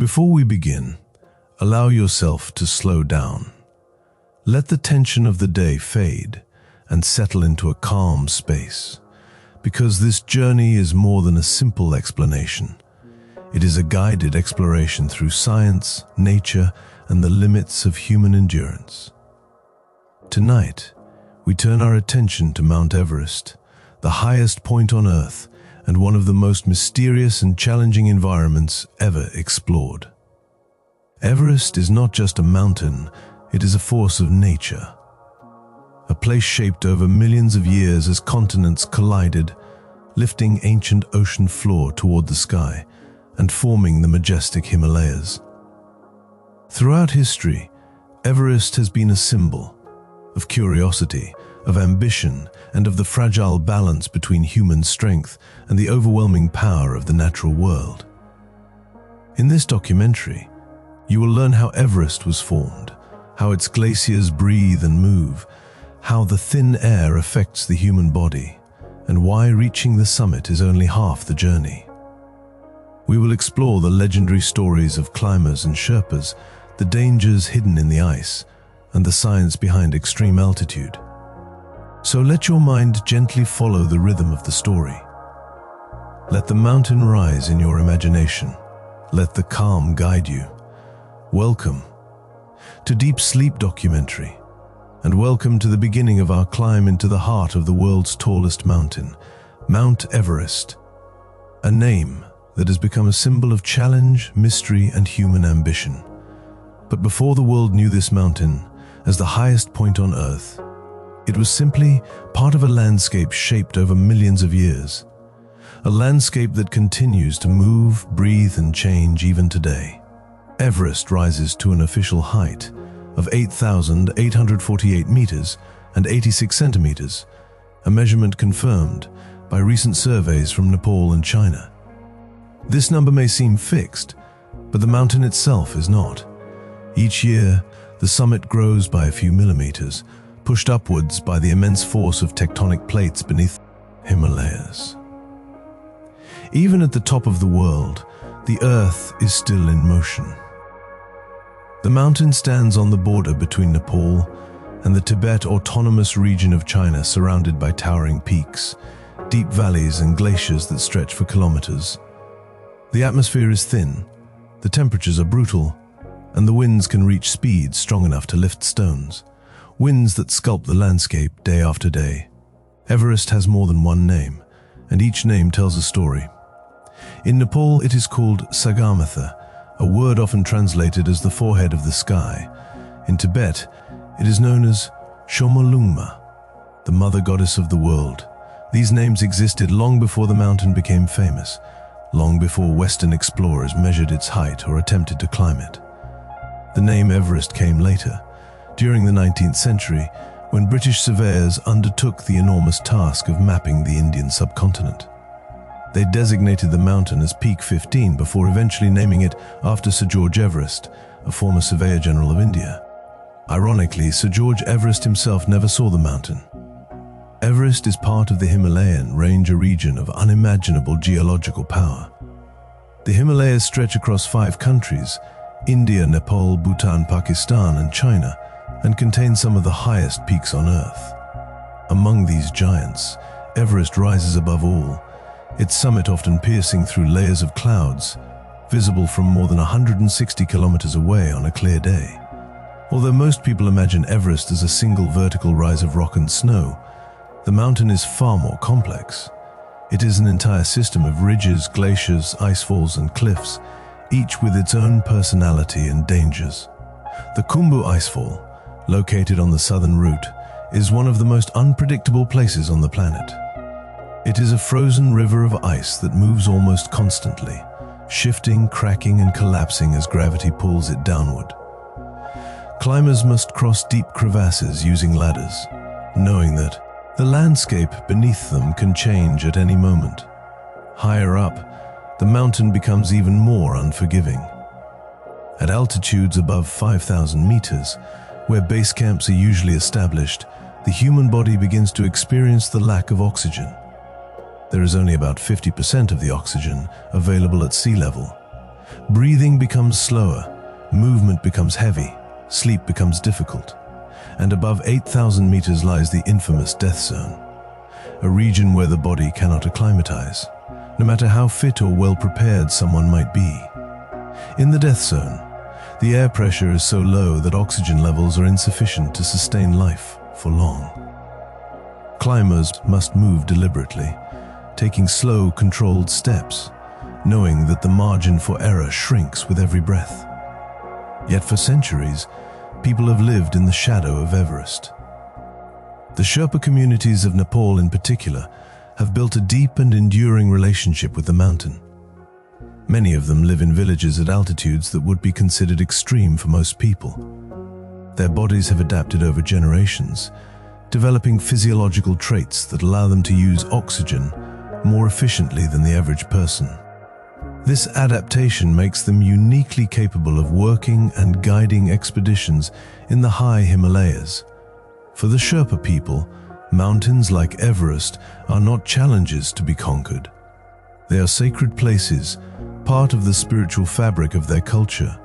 Before we begin, allow yourself to slow down. Let the tension of the day fade and settle into a calm space, because this journey is more than a simple explanation. It is a guided exploration through science, nature, and the limits of human endurance. Tonight, we turn our attention to Mount Everest, the highest point on Earth and one of the most mysterious and challenging environments ever explored. Everest is not just a mountain, it is a force of nature. A place shaped over millions of years as continents collided, lifting ancient ocean floor toward the sky and forming the majestic Himalayas. Throughout history, Everest has been a symbol of curiosity, of ambition, and of the fragile balance between human strength and the overwhelming power of the natural world. In this documentary, you will learn how Everest was formed, how its glaciers breathe and move, how the thin air affects the human body, and why reaching the summit is only half the journey. We will explore the legendary stories of climbers and Sherpas, the dangers hidden in the ice, and the science behind extreme altitude. So let your mind gently follow the rhythm of the story. Let the mountain rise in your imagination. Let the calm guide you. Welcome to Deep Sleep Documentary, and welcome to the beginning of our climb into the heart of the world's tallest mountain, Mount Everest, a name that has become a symbol of challenge, mystery, and human ambition. But before the world knew this mountain as the highest point on Earth, it was simply part of a landscape shaped over millions of years. A landscape that continues to move, breathe, and change even today. Everest rises to an official height of 8,848 meters and 86 centimeters, a measurement confirmed by recent surveys from Nepal and China. This number may seem fixed, but the mountain itself is not. Each year, the summit grows by a few millimeters, pushed upwards by the immense force of tectonic plates beneath Himalayas. Even at the top of the world, the Earth is still in motion. The mountain stands on the border between Nepal and the Tibet Autonomous Region of China, surrounded by towering peaks, deep valleys, and glaciers that stretch for kilometers. The atmosphere is thin, the temperatures are brutal, and the winds can reach speeds strong enough to lift stones. Winds that sculpt the landscape day after day. Everest has more than one name, and each name tells a story. In Nepal, it is called Sagarmatha, a word often translated as the forehead of the sky. In Tibet, it is known as Chomolungma, the mother goddess of the world. These names existed long before the mountain became famous, long before Western explorers measured its height or attempted to climb it. The name Everest came later, during the 19th century, when British surveyors undertook the enormous task of mapping the Indian subcontinent. They designated the mountain as Peak 15 before eventually naming it after Sir George Everest, a former Surveyor General of India. Ironically, Sir George Everest himself never saw the mountain. Everest is part of the Himalayan range, a region of unimaginable geological power. The Himalayas stretch across 5 countries, India, Nepal, Bhutan, Pakistan, and China, and contain some of the highest peaks on Earth. Among these giants, Everest rises above all, its summit often piercing through layers of clouds, visible from more than 160 kilometers away on a clear day. Although most people imagine Everest as a single vertical rise of rock and snow, the mountain is far more complex. It is an entire system of ridges, glaciers, icefalls, and cliffs, each with its own personality and dangers. The Khumbu Icefall, located on the southern route, is one of the most unpredictable places on the planet. It is a frozen river of ice that moves almost constantly, shifting, cracking, and collapsing as gravity pulls it downward. Climbers must cross deep crevasses using ladders, knowing that the landscape beneath them can change at any moment. Higher up, the mountain becomes even more unforgiving. At altitudes above 5,000 meters, where base camps are usually established, the human body begins to experience the lack of oxygen. There is only about 50% of the oxygen available at sea level. Breathing becomes slower, movement becomes heavy, sleep becomes difficult. And above 8,000 meters lies the infamous death zone, a region where the body cannot acclimatize, no matter how fit or well prepared someone might be. In the death zone, the air pressure is so low that oxygen levels are insufficient to sustain life for long. Climbers must move deliberately, taking slow, controlled steps, knowing that the margin for error shrinks with every breath. Yet for centuries, people have lived in the shadow of Everest. The Sherpa communities of Nepal in particular have built a deep and enduring relationship with the mountain. Many of them live in villages at altitudes that would be considered extreme for most people. Their bodies have adapted over generations, developing physiological traits that allow them to use oxygen more efficiently than the average person. This adaptation makes them uniquely capable of working and guiding expeditions in the high Himalayas. For the Sherpa people, mountains like Everest are not challenges to be conquered. They are sacred places, part of the spiritual fabric of their culture.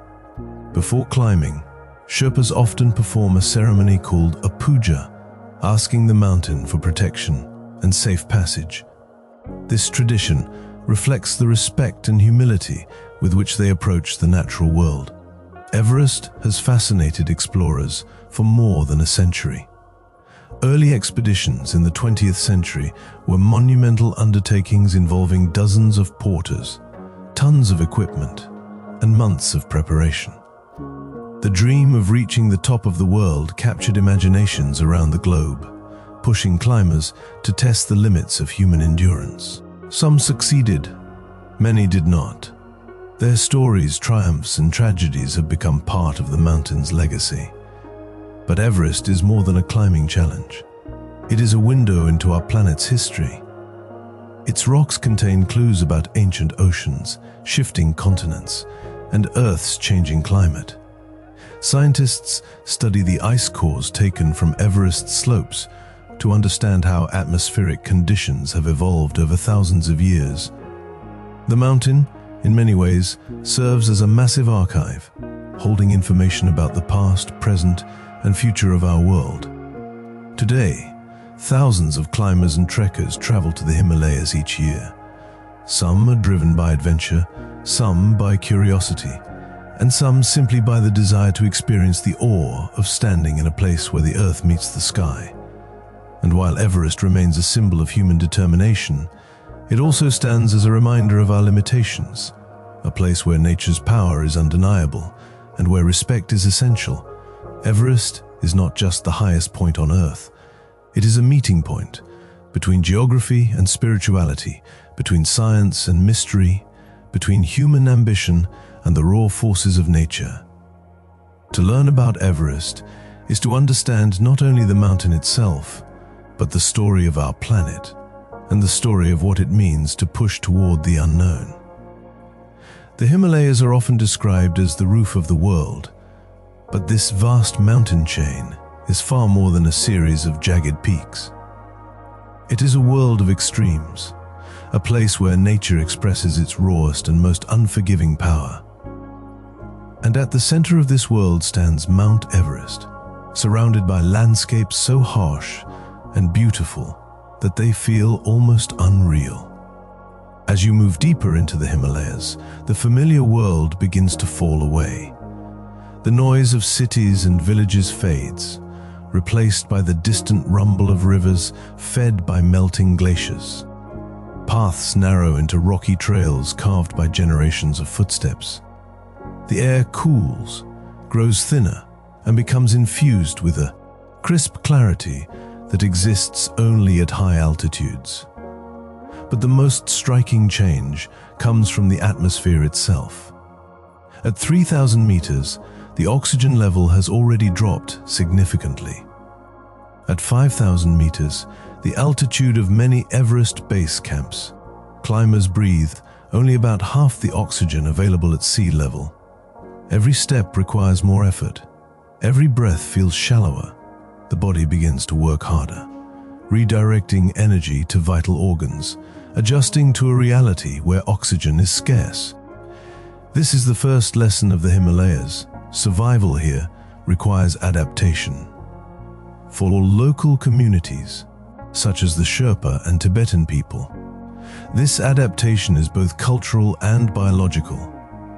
Before climbing, Sherpas often perform a ceremony called a puja, asking the mountain for protection and safe passage. This tradition reflects the respect and humility with which they approach the natural world. Everest has fascinated explorers for more than a century. Early expeditions in the 20th century were monumental undertakings involving dozens of porters, tons of equipment, and months of preparation. The dream of reaching the top of the world captured imaginations around the globe, pushing climbers to test the limits of human endurance. Some succeeded, many did not. Their stories, triumphs, and tragedies have become part of the mountain's legacy. But Everest is more than a climbing challenge. It is a window into our planet's history. Its rocks contain clues about ancient oceans, shifting continents, and Earth's changing climate. Scientists study the ice cores taken from Everest's slopes to understand how atmospheric conditions have evolved over thousands of years. The mountain, in many ways, serves as a massive archive, holding information about the past, present, and future of our world. Today, thousands of climbers and trekkers travel to the Himalayas each year. Some are driven by adventure, some by curiosity, and some simply by the desire to experience the awe of standing in a place where the earth meets the sky. And while Everest remains a symbol of human determination, it also stands as a reminder of our limitations, a place where nature's power is undeniable and where respect is essential. Everest is not just the highest point on Earth. It is a meeting point between geography and spirituality, between science and mystery, between human ambition and the raw forces of nature. To learn about Everest is to understand not only the mountain itself, but the story of our planet and the story of what it means to push toward the unknown. The Himalayas are often described as the roof of the world, but this vast mountain chain is far more than a series of jagged peaks. It is a world of extremes, a place where nature expresses its rawest and most unforgiving power. And at the center of this world stands Mount Everest, surrounded by landscapes so harsh and beautiful that they feel almost unreal. As you move deeper into the Himalayas, the familiar world begins to fall away. The noise of cities and villages fades, replaced by the distant rumble of rivers fed by melting glaciers. Paths narrow into rocky trails carved by generations of footsteps. The air cools, grows thinner, and becomes infused with a crisp clarity that exists only at high altitudes. But the most striking change comes from the atmosphere itself. At 3,000 meters, the oxygen level has already dropped significantly. At 5,000 meters, the altitude of many Everest base camps, climbers breathe only about half the oxygen available at sea level. Every step requires more effort. Every breath feels shallower. The body begins to work harder, redirecting energy to vital organs, adjusting to a reality where oxygen is scarce. This is the first lesson of the Himalayas. Survival here requires adaptation. For local communities, such as the Sherpa and Tibetan people, this adaptation is both cultural and biological.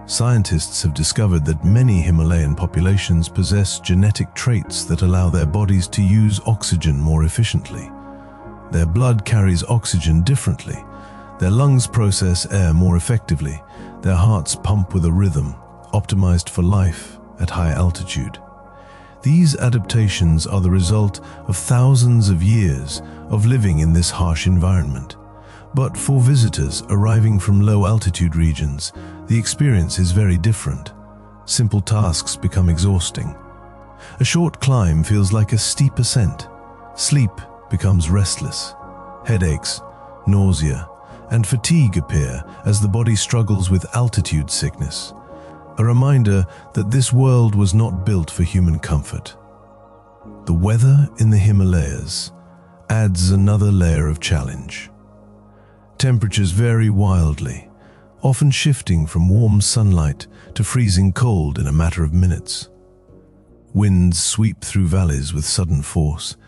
Scientists have discovered that many Himalayan populations possess genetic traits that allow their bodies to use oxygen more efficiently. Their blood carries oxygen differently. Their lungs process air more effectively. Their hearts pump with a rhythm, optimized for life at high altitude. These adaptations are the result of thousands of years of living in this harsh environment. But for visitors arriving from low-altitude regions, the experience is very different. Simple tasks become exhausting. A short climb feels like a steep ascent. Sleep becomes restless. Headaches, nausea, and fatigue appear as the body struggles with altitude sickness. A reminder that this world was not built for human comfort. The weather in the Himalayas adds another layer of challenge. Temperatures vary wildly, often shifting from warm sunlight to freezing cold in a matter of minutes. Winds sweep through valleys with sudden force,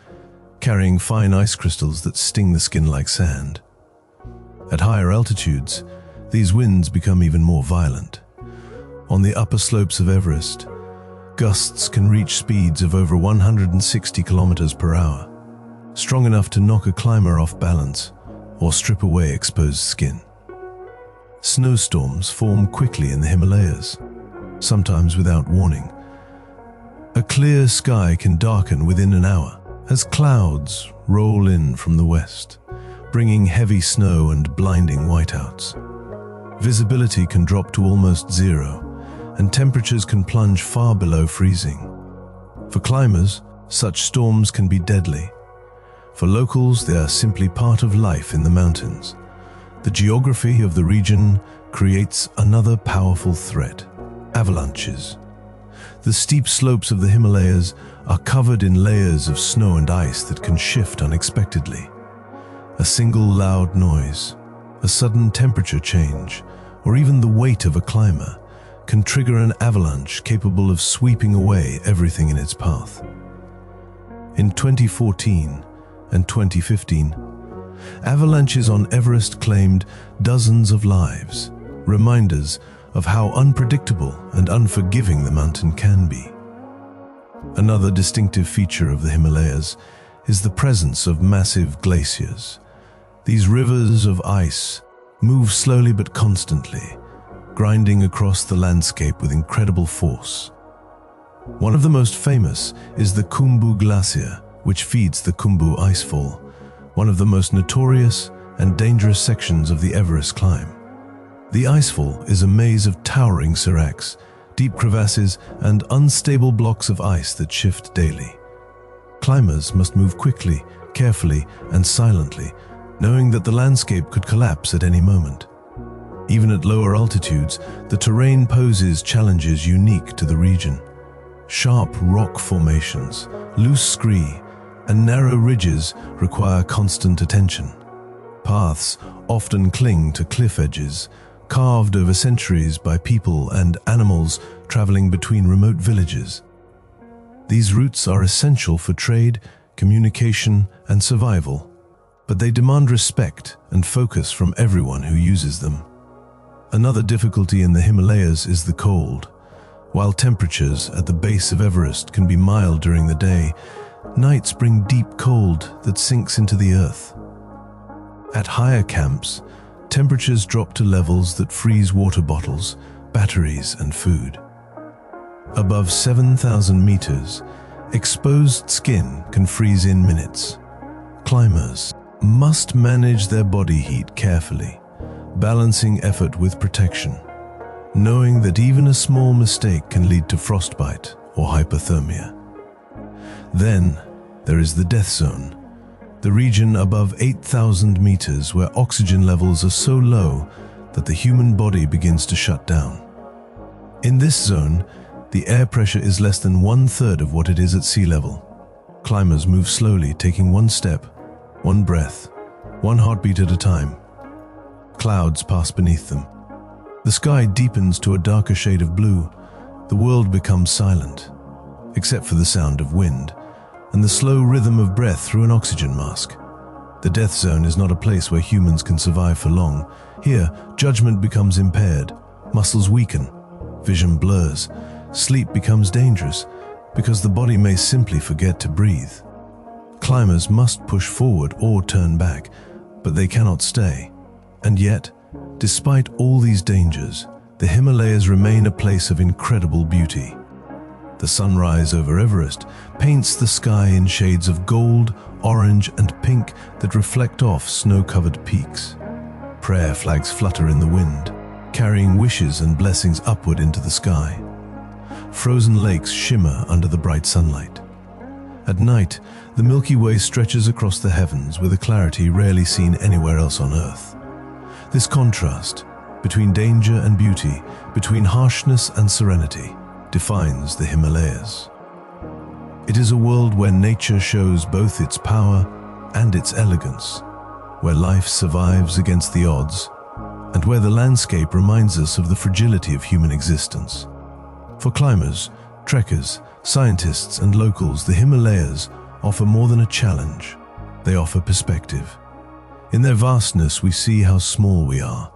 carrying fine ice crystals that sting the skin like sand. At higher altitudes, these winds become even more violent. On the upper slopes of Everest, gusts can reach speeds of over 160 kilometers per hour, strong enough to knock a climber off balance or strip away exposed skin. Snowstorms form quickly in the Himalayas, sometimes without warning. A clear sky can darken within an hour as clouds roll in from the west, bringing heavy snow and blinding whiteouts. Visibility can drop to almost zero, and temperatures can plunge far below freezing. For climbers, such storms can be deadly. For locals, they are simply part of life in the mountains. The geography of the region creates another powerful threat: avalanches. The steep slopes of the Himalayas are covered in layers of snow and ice that can shift unexpectedly. A single loud noise, a sudden temperature change, or even the weight of a climber can trigger an avalanche capable of sweeping away everything in its path. In 2014 and 2015, avalanches on Everest claimed dozens of lives, reminders of how unpredictable and unforgiving the mountain can be. Another distinctive feature of the Himalayas is the presence of massive glaciers. These rivers of ice move slowly but constantly, grinding across the landscape with incredible force. One of the most famous is the Khumbu Glacier, which feeds the Khumbu Icefall, one of the most notorious and dangerous sections of the Everest climb. The icefall is a maze of towering seracs, deep crevasses, and unstable blocks of ice that shift daily. Climbers must move quickly, carefully, and silently, knowing that the landscape could collapse at any moment. Even at lower altitudes, the terrain poses challenges unique to the region. Sharp rock formations, loose scree, and narrow ridges require constant attention. Paths often cling to cliff edges, carved over centuries by people and animals traveling between remote villages. These routes are essential for trade, communication, and survival, but they demand respect and focus from everyone who uses them. Another difficulty in the Himalayas is the cold. While temperatures at the base of Everest can be mild during the day, nights bring deep cold that sinks into the earth. At higher camps, temperatures drop to levels that freeze water bottles, batteries, and food. Above 7,000 meters, exposed skin can freeze in minutes. Climbers must manage their body heat carefully, balancing effort with protection, knowing that even a small mistake can lead to frostbite or hypothermia. Then there is the death zone, the region above 8,000 meters where oxygen levels are so low that the human body begins to shut down. In this zone, the air pressure is less than 1/3 of what it is at sea level. Climbers move slowly, taking one step, one breath, one heartbeat at a time. Clouds pass beneath them. The sky deepens to a darker shade of blue. The world becomes silent, except for the sound of wind and the slow rhythm of breath through an oxygen mask. The death zone is not a place where humans can survive for long. Here, judgment becomes impaired, muscles weaken, vision blurs, sleep becomes dangerous because the body may simply forget to breathe. Climbers must push forward or turn back, but they cannot stay. And yet, despite all these dangers, the Himalayas remain a place of incredible beauty. The sunrise over Everest paints the sky in shades of gold, orange, and pink that reflect off snow-covered peaks. Prayer flags flutter in the wind, carrying wishes and blessings upward into the sky. Frozen lakes shimmer under the bright sunlight. At night, the Milky Way stretches across the heavens with a clarity rarely seen anywhere else on Earth. This contrast between danger and beauty, between harshness and serenity, defines the Himalayas. It is a world where nature shows both its power and its elegance, where life survives against the odds, and where the landscape reminds us of the fragility of human existence. For climbers, trekkers, scientists, and locals, the Himalayas offer more than a challenge. They offer perspective. In their vastness, we see how small we are.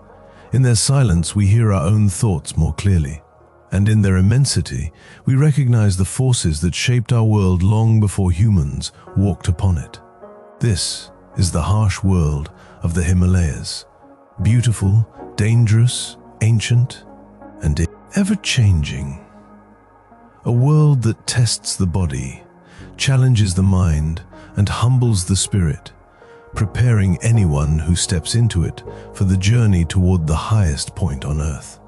In their silence, we hear our own thoughts more clearly. And in their immensity, we recognize the forces that shaped our world long before humans walked upon it. This is the harsh world of the Himalayas. Beautiful, dangerous, ancient, and ever-changing. A world that tests the body, challenges the mind, and humbles the spirit, preparing anyone who steps into it for the journey toward the highest point on Earth.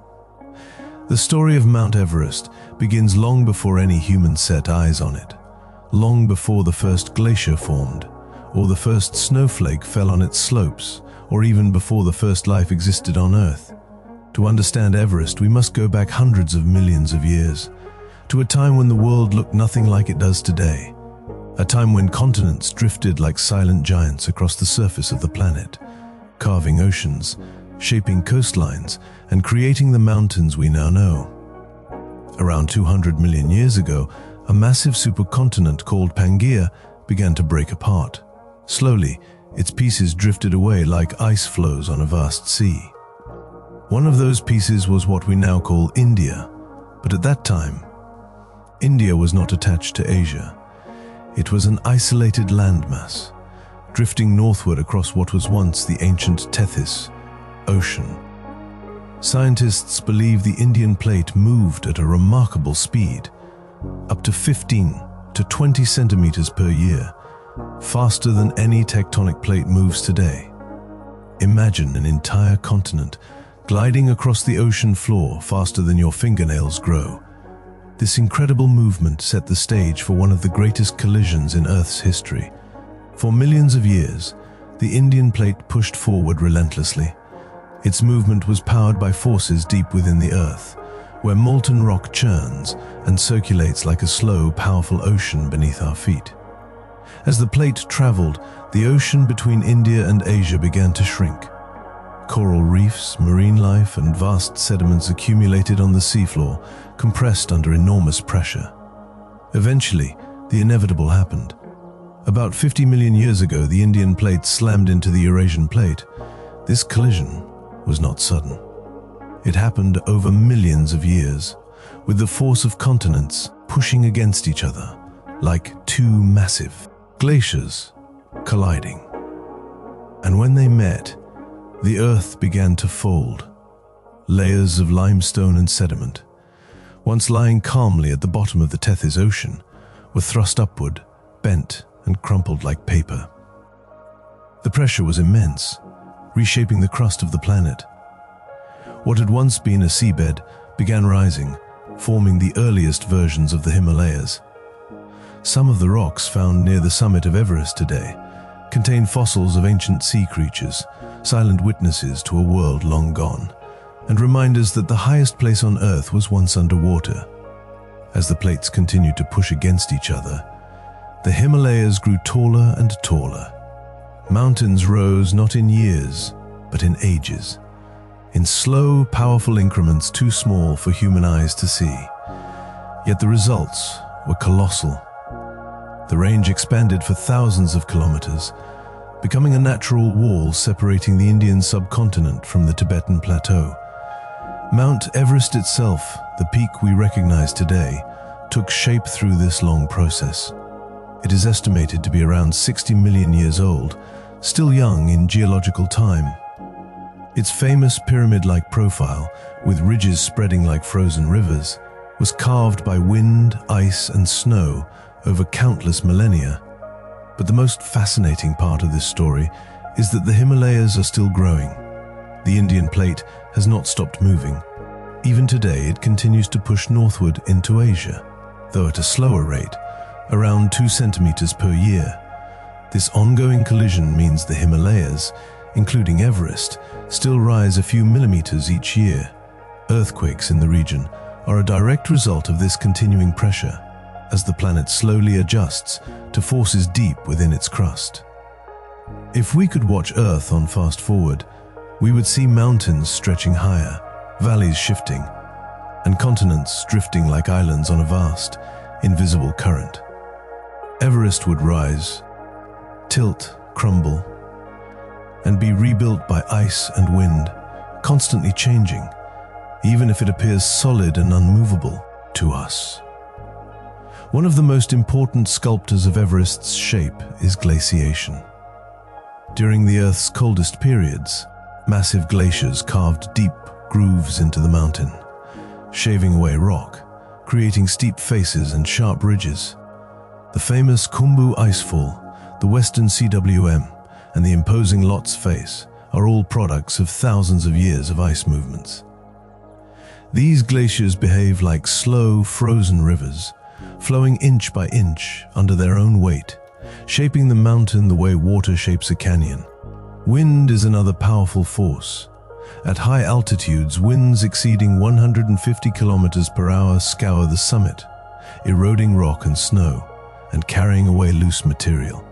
The story of Mount Everest begins long before any human set eyes on it, long before the first glacier formed, or the first snowflake fell on its slopes, or even before the first life existed on Earth. To understand Everest, we must go back hundreds of millions of years, to a time when the world looked nothing like it does today, a time when continents drifted like silent giants across the surface of the planet, carving oceans, shaping coastlines, and creating the mountains we now know. Around 200 million years ago, a massive supercontinent called Pangaea began to break apart. Slowly, its pieces drifted away like ice flows on a vast sea. One of those pieces was what we now call India, but at that time, India was not attached to Asia. It was an isolated landmass, drifting northward across what was once the ancient Tethys Ocean. Scientists believe the Indian plate moved at a remarkable speed, up to 15 to 20 centimeters per year, faster than any tectonic plate moves today. Imagine an entire continent gliding across the ocean floor faster than your fingernails grow. This incredible movement set the stage for one of the greatest collisions in Earth's history. For millions of years, the Indian plate pushed forward relentlessly. Its movement was powered by forces deep within the Earth, where molten rock churns and circulates like a slow, powerful ocean beneath our feet. As the plate traveled, the ocean between India and Asia began to shrink. Coral reefs, marine life, and vast sediments accumulated on the seafloor, compressed under enormous pressure. Eventually, the inevitable happened. About 50 million years ago, the Indian plate slammed into the Eurasian plate. This collision was not sudden. It happened over millions of years, with the force of continents pushing against each other, like two massive glaciers colliding. And when they met, the Earth began to fold. Layers of limestone and sediment, once lying calmly at the bottom of the Tethys Ocean, were thrust upward, bent and crumpled like paper. The pressure was immense, reshaping the crust of the planet. What had once been a seabed began rising, forming the earliest versions of the Himalayas. Some of the rocks found near the summit of Everest today contain fossils of ancient sea creatures, silent witnesses to a world long gone, and reminders that the highest place on Earth was once underwater. As the plates continued to push against each other, the Himalayas grew taller and taller. Mountains rose not in years, but in ages. in slow, powerful increments too small for human eyes to see. Yet the results were colossal. The range expanded for thousands of kilometers, becoming a natural wall separating the Indian subcontinent from the Tibetan plateau. Mount Everest itself, the peak we recognize today, took shape through this long process. It is estimated to be around 60 million years old, still young in geological time. Its famous pyramid-like profile, with ridges spreading like frozen rivers, was carved by wind, ice, and snow over countless millennia. But the most fascinating part of this story is that the Himalayas are still growing. The Indian plate has not stopped moving. Even today, it continues to push northward into Asia, though at a slower rate, around 2 centimeters per year. This ongoing collision means the Himalayas, including Everest, still rise a few millimeters each year. Earthquakes in the region are a direct result of this continuing pressure, as the planet slowly adjusts to forces deep within its crust. If we could watch Earth on fast forward, we would see mountains stretching higher, valleys shifting, and continents drifting like islands on a vast, invisible current. Everest would rise, tilt, crumble, and be rebuilt by ice and wind, constantly changing, even if it appears solid and unmovable to us. One of the most important sculptors of Everest's shape is glaciation. During the Earth's coldest periods, massive glaciers carved deep grooves into the mountain, shaving away rock, creating steep faces and sharp ridges. The famous Khumbu Icefall, the Western CWM, and the imposing Lot's Face are all products of thousands of years of ice movements. These glaciers behave like slow, frozen rivers, flowing inch by inch under their own weight, shaping the mountain the way water shapes a canyon. Wind is another powerful force. At high altitudes, winds exceeding 150 kilometers per hour scour the summit, eroding rock and snow and carrying away loose material.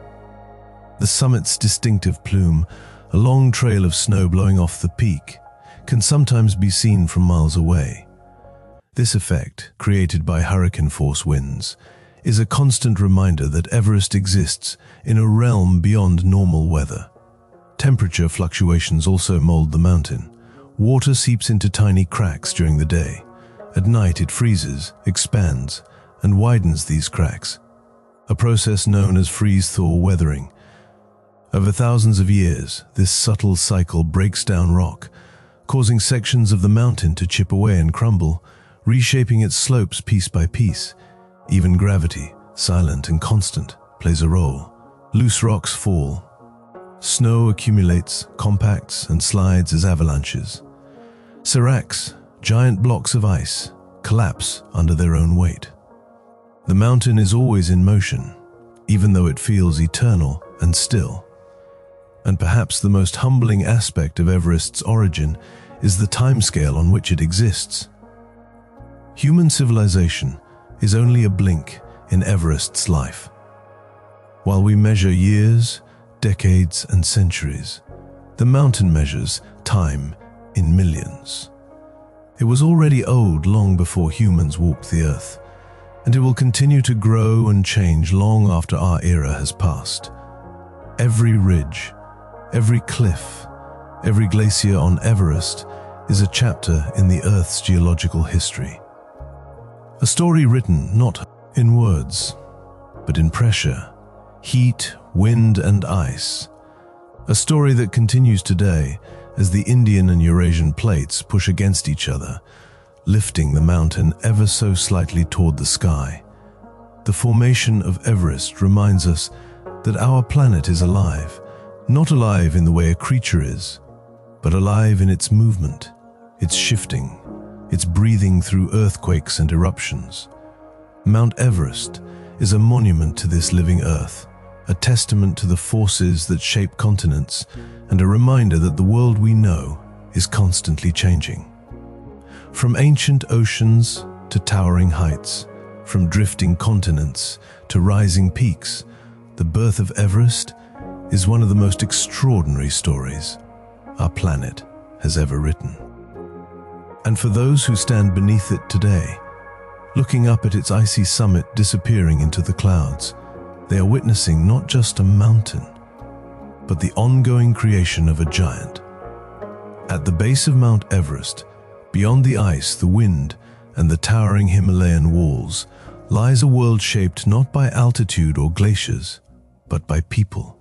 The summit's distinctive plume, a long trail of snow blowing off the peak, can sometimes be seen from miles away. This effect, created by hurricane-force winds, is a constant reminder that Everest exists in a realm beyond normal weather. Temperature fluctuations also mold the mountain. Water seeps into tiny cracks during the day. At night it freezes, expands, and widens these cracks, a process known as freeze-thaw weathering. Over thousands of years, this subtle cycle breaks down rock, causing sections of the mountain to chip away and crumble, reshaping its slopes piece by piece. Even gravity, silent and constant, plays a role. Loose rocks fall. Snow accumulates, compacts, and slides as avalanches. Seracs, giant blocks of ice, collapse under their own weight. The mountain is always in motion, even though it feels eternal and still. And perhaps the most humbling aspect of Everest's origin is the timescale on which it exists. Human civilization is only a blink in Everest's life. While we measure years, decades, and centuries, the mountain measures time in millions. It was already old long before humans walked the earth, and it will continue to grow and change long after our era has passed. Every ridge, every cliff, every glacier on Everest is a chapter in the Earth's geological history. A story written not in words, but in pressure, heat, wind, and ice. A story that continues today as the Indian and Eurasian plates push against each other, lifting the mountain ever so slightly toward the sky. The formation of Everest reminds us that our planet is alive, not alive in the way a creature is, but alive in its movement, its shifting, its breathing through earthquakes and eruptions. Mount Everest is a monument to this living Earth, a testament to the forces that shape continents, and a reminder that the world we know is constantly changing. From ancient oceans to towering heights, from drifting continents to rising peaks, the birth of Everest is one of the most extraordinary stories our planet has ever written. And for those who stand beneath it today, looking up at its icy summit disappearing into the clouds, they are witnessing not just a mountain, but the ongoing creation of a giant. At the base of Mount Everest, beyond the ice, the wind, and the towering Himalayan walls, lies a world shaped not by altitude or glaciers, but by people.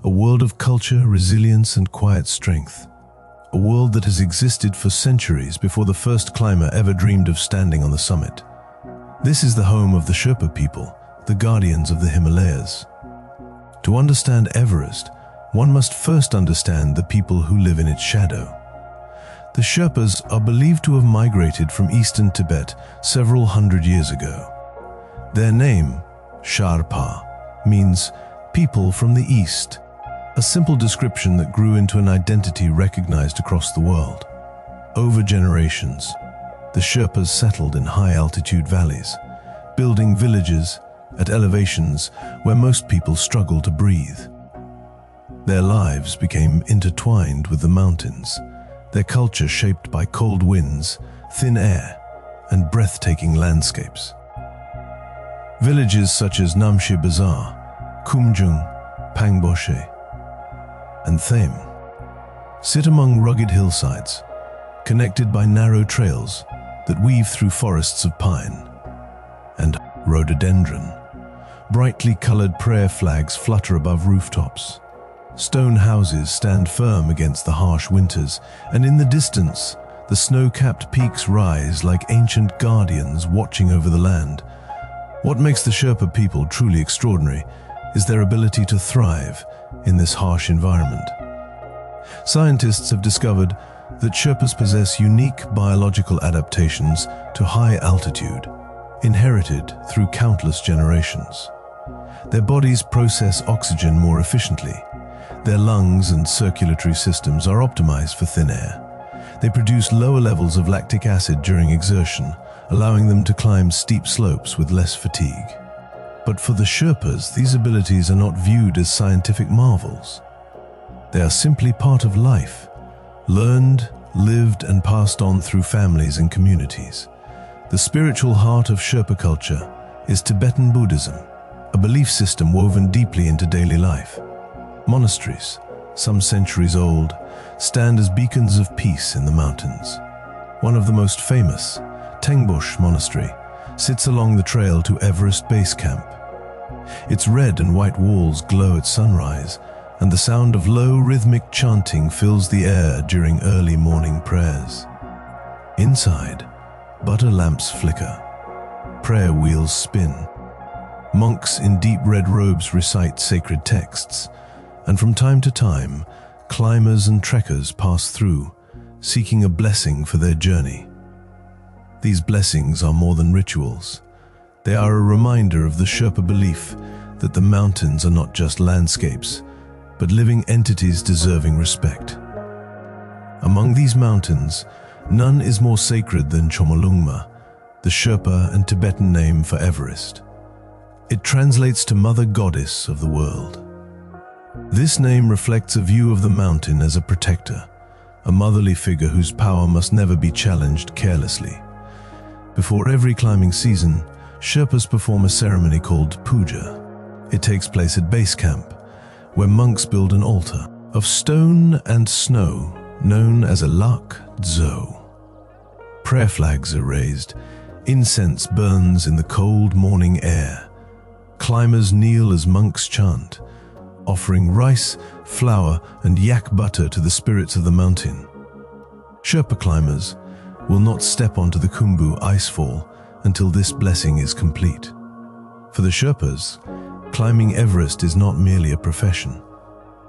A world of culture, resilience, and quiet strength. A world that has existed for centuries before the first climber ever dreamed of standing on the summit. This is the home of the Sherpa people, the guardians of the Himalayas. To understand Everest, one must first understand the people who live in its shadow. The Sherpas are believed to have migrated from eastern Tibet several hundred years ago. Their name, Sherpa, means people from the east, a simple description that grew into an identity recognized across the world. Over generations, the Sherpas settled in high-altitude valleys, building villages at elevations where most people struggle to breathe. Their lives became intertwined with the mountains, their culture shaped by cold winds, thin air, and breathtaking landscapes. Villages such as Namche Bazaar, Kumjung, Pangboshe, and Thame sit among rugged hillsides, connected by narrow trails that weave through forests of pine and rhododendron. Brightly colored prayer flags flutter above rooftops. Stone houses stand firm against the harsh winters, and in the distance, the snow-capped peaks rise like ancient guardians watching over the land. What makes the Sherpa people truly extraordinary is their ability to thrive in this harsh environment. Scientists have discovered that Sherpas possess unique biological adaptations to high altitude, inherited through countless generations. Their bodies process oxygen more efficiently. Their lungs and circulatory systems are optimized for thin air. They produce lower levels of lactic acid during exertion, allowing them to climb steep slopes with less fatigue. But for the Sherpas, these abilities are not viewed as scientific marvels. They are simply part of life, learned, lived, and passed on through families and communities. The spiritual heart of Sherpa culture is Tibetan Buddhism, a belief system woven deeply into daily life. Monasteries, some centuries old, stand as beacons of peace in the mountains. One of the most famous, Tengbosch Monastery, sits along the trail to Everest Base Camp. Its red and white walls glow at sunrise, and the sound of low rhythmic chanting fills the air during early morning prayers. Inside, butter lamps flicker, prayer wheels spin. Monks in deep red robes recite sacred texts, and from time to time, climbers and trekkers pass through, seeking a blessing for their journey. These blessings are more than rituals. They are a reminder of the Sherpa belief that the mountains are not just landscapes, but living entities deserving respect. Among these mountains, none is more sacred than Chomolungma, the Sherpa and Tibetan name for Everest. It translates to Mother Goddess of the world. This name reflects a view of the mountain as a protector, a motherly figure whose power must never be challenged carelessly. Before every climbing season, Sherpas perform a ceremony called puja. It takes place at base camp, where monks build an altar of stone and snow known as a lak dzo. Prayer flags are raised, incense burns in the cold morning air. Climbers kneel as monks chant, offering rice, flour, and yak butter to the spirits of the mountain. Sherpa climbers will not step onto the Khumbu icefall until this blessing is complete. For the Sherpas, climbing Everest is not merely a profession.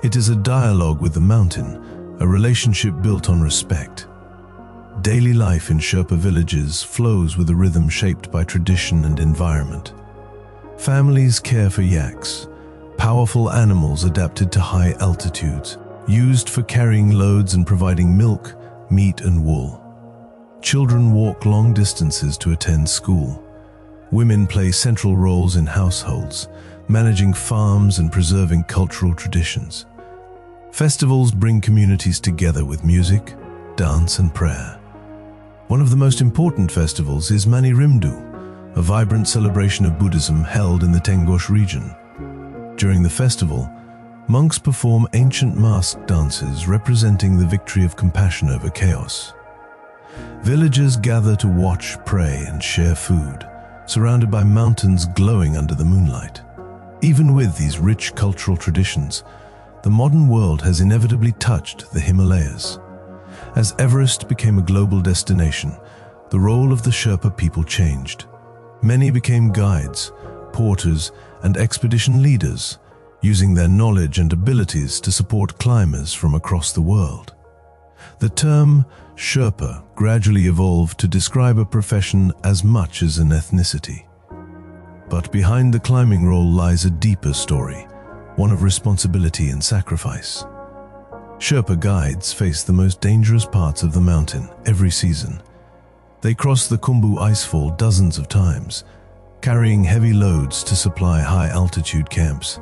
It is a dialogue with the mountain, a relationship built on respect. Daily life in Sherpa villages flows with a rhythm shaped by tradition and environment. Families care for yaks, powerful animals adapted to high altitudes, used for carrying loads and providing milk, meat, and wool. Children walk long distances to attend school. Women play central roles in households, managing farms and preserving cultural traditions. Festivals bring communities together with music, dance, and prayer. One of the most important festivals is Mani Rimdu, a vibrant celebration of Buddhism held in the Tengosh region. During the festival, monks perform ancient mask dances representing the victory of compassion over chaos. Villagers gather to watch, pray, and share food, surrounded by mountains glowing under the moonlight. Even with these rich cultural traditions, the modern world has inevitably touched the Himalayas. As Everest became a global destination, the role of the Sherpa people changed. Many became guides, porters, and expedition leaders, using their knowledge and abilities to support climbers from across the world. The term Sherpa gradually evolved to describe a profession as much as an ethnicity. But behind the climbing role lies a deeper story, one of responsibility and sacrifice. Sherpa guides face the most dangerous parts of the mountain every season. They cross the Khumbu icefall dozens of times, carrying heavy loads to supply high-altitude camps.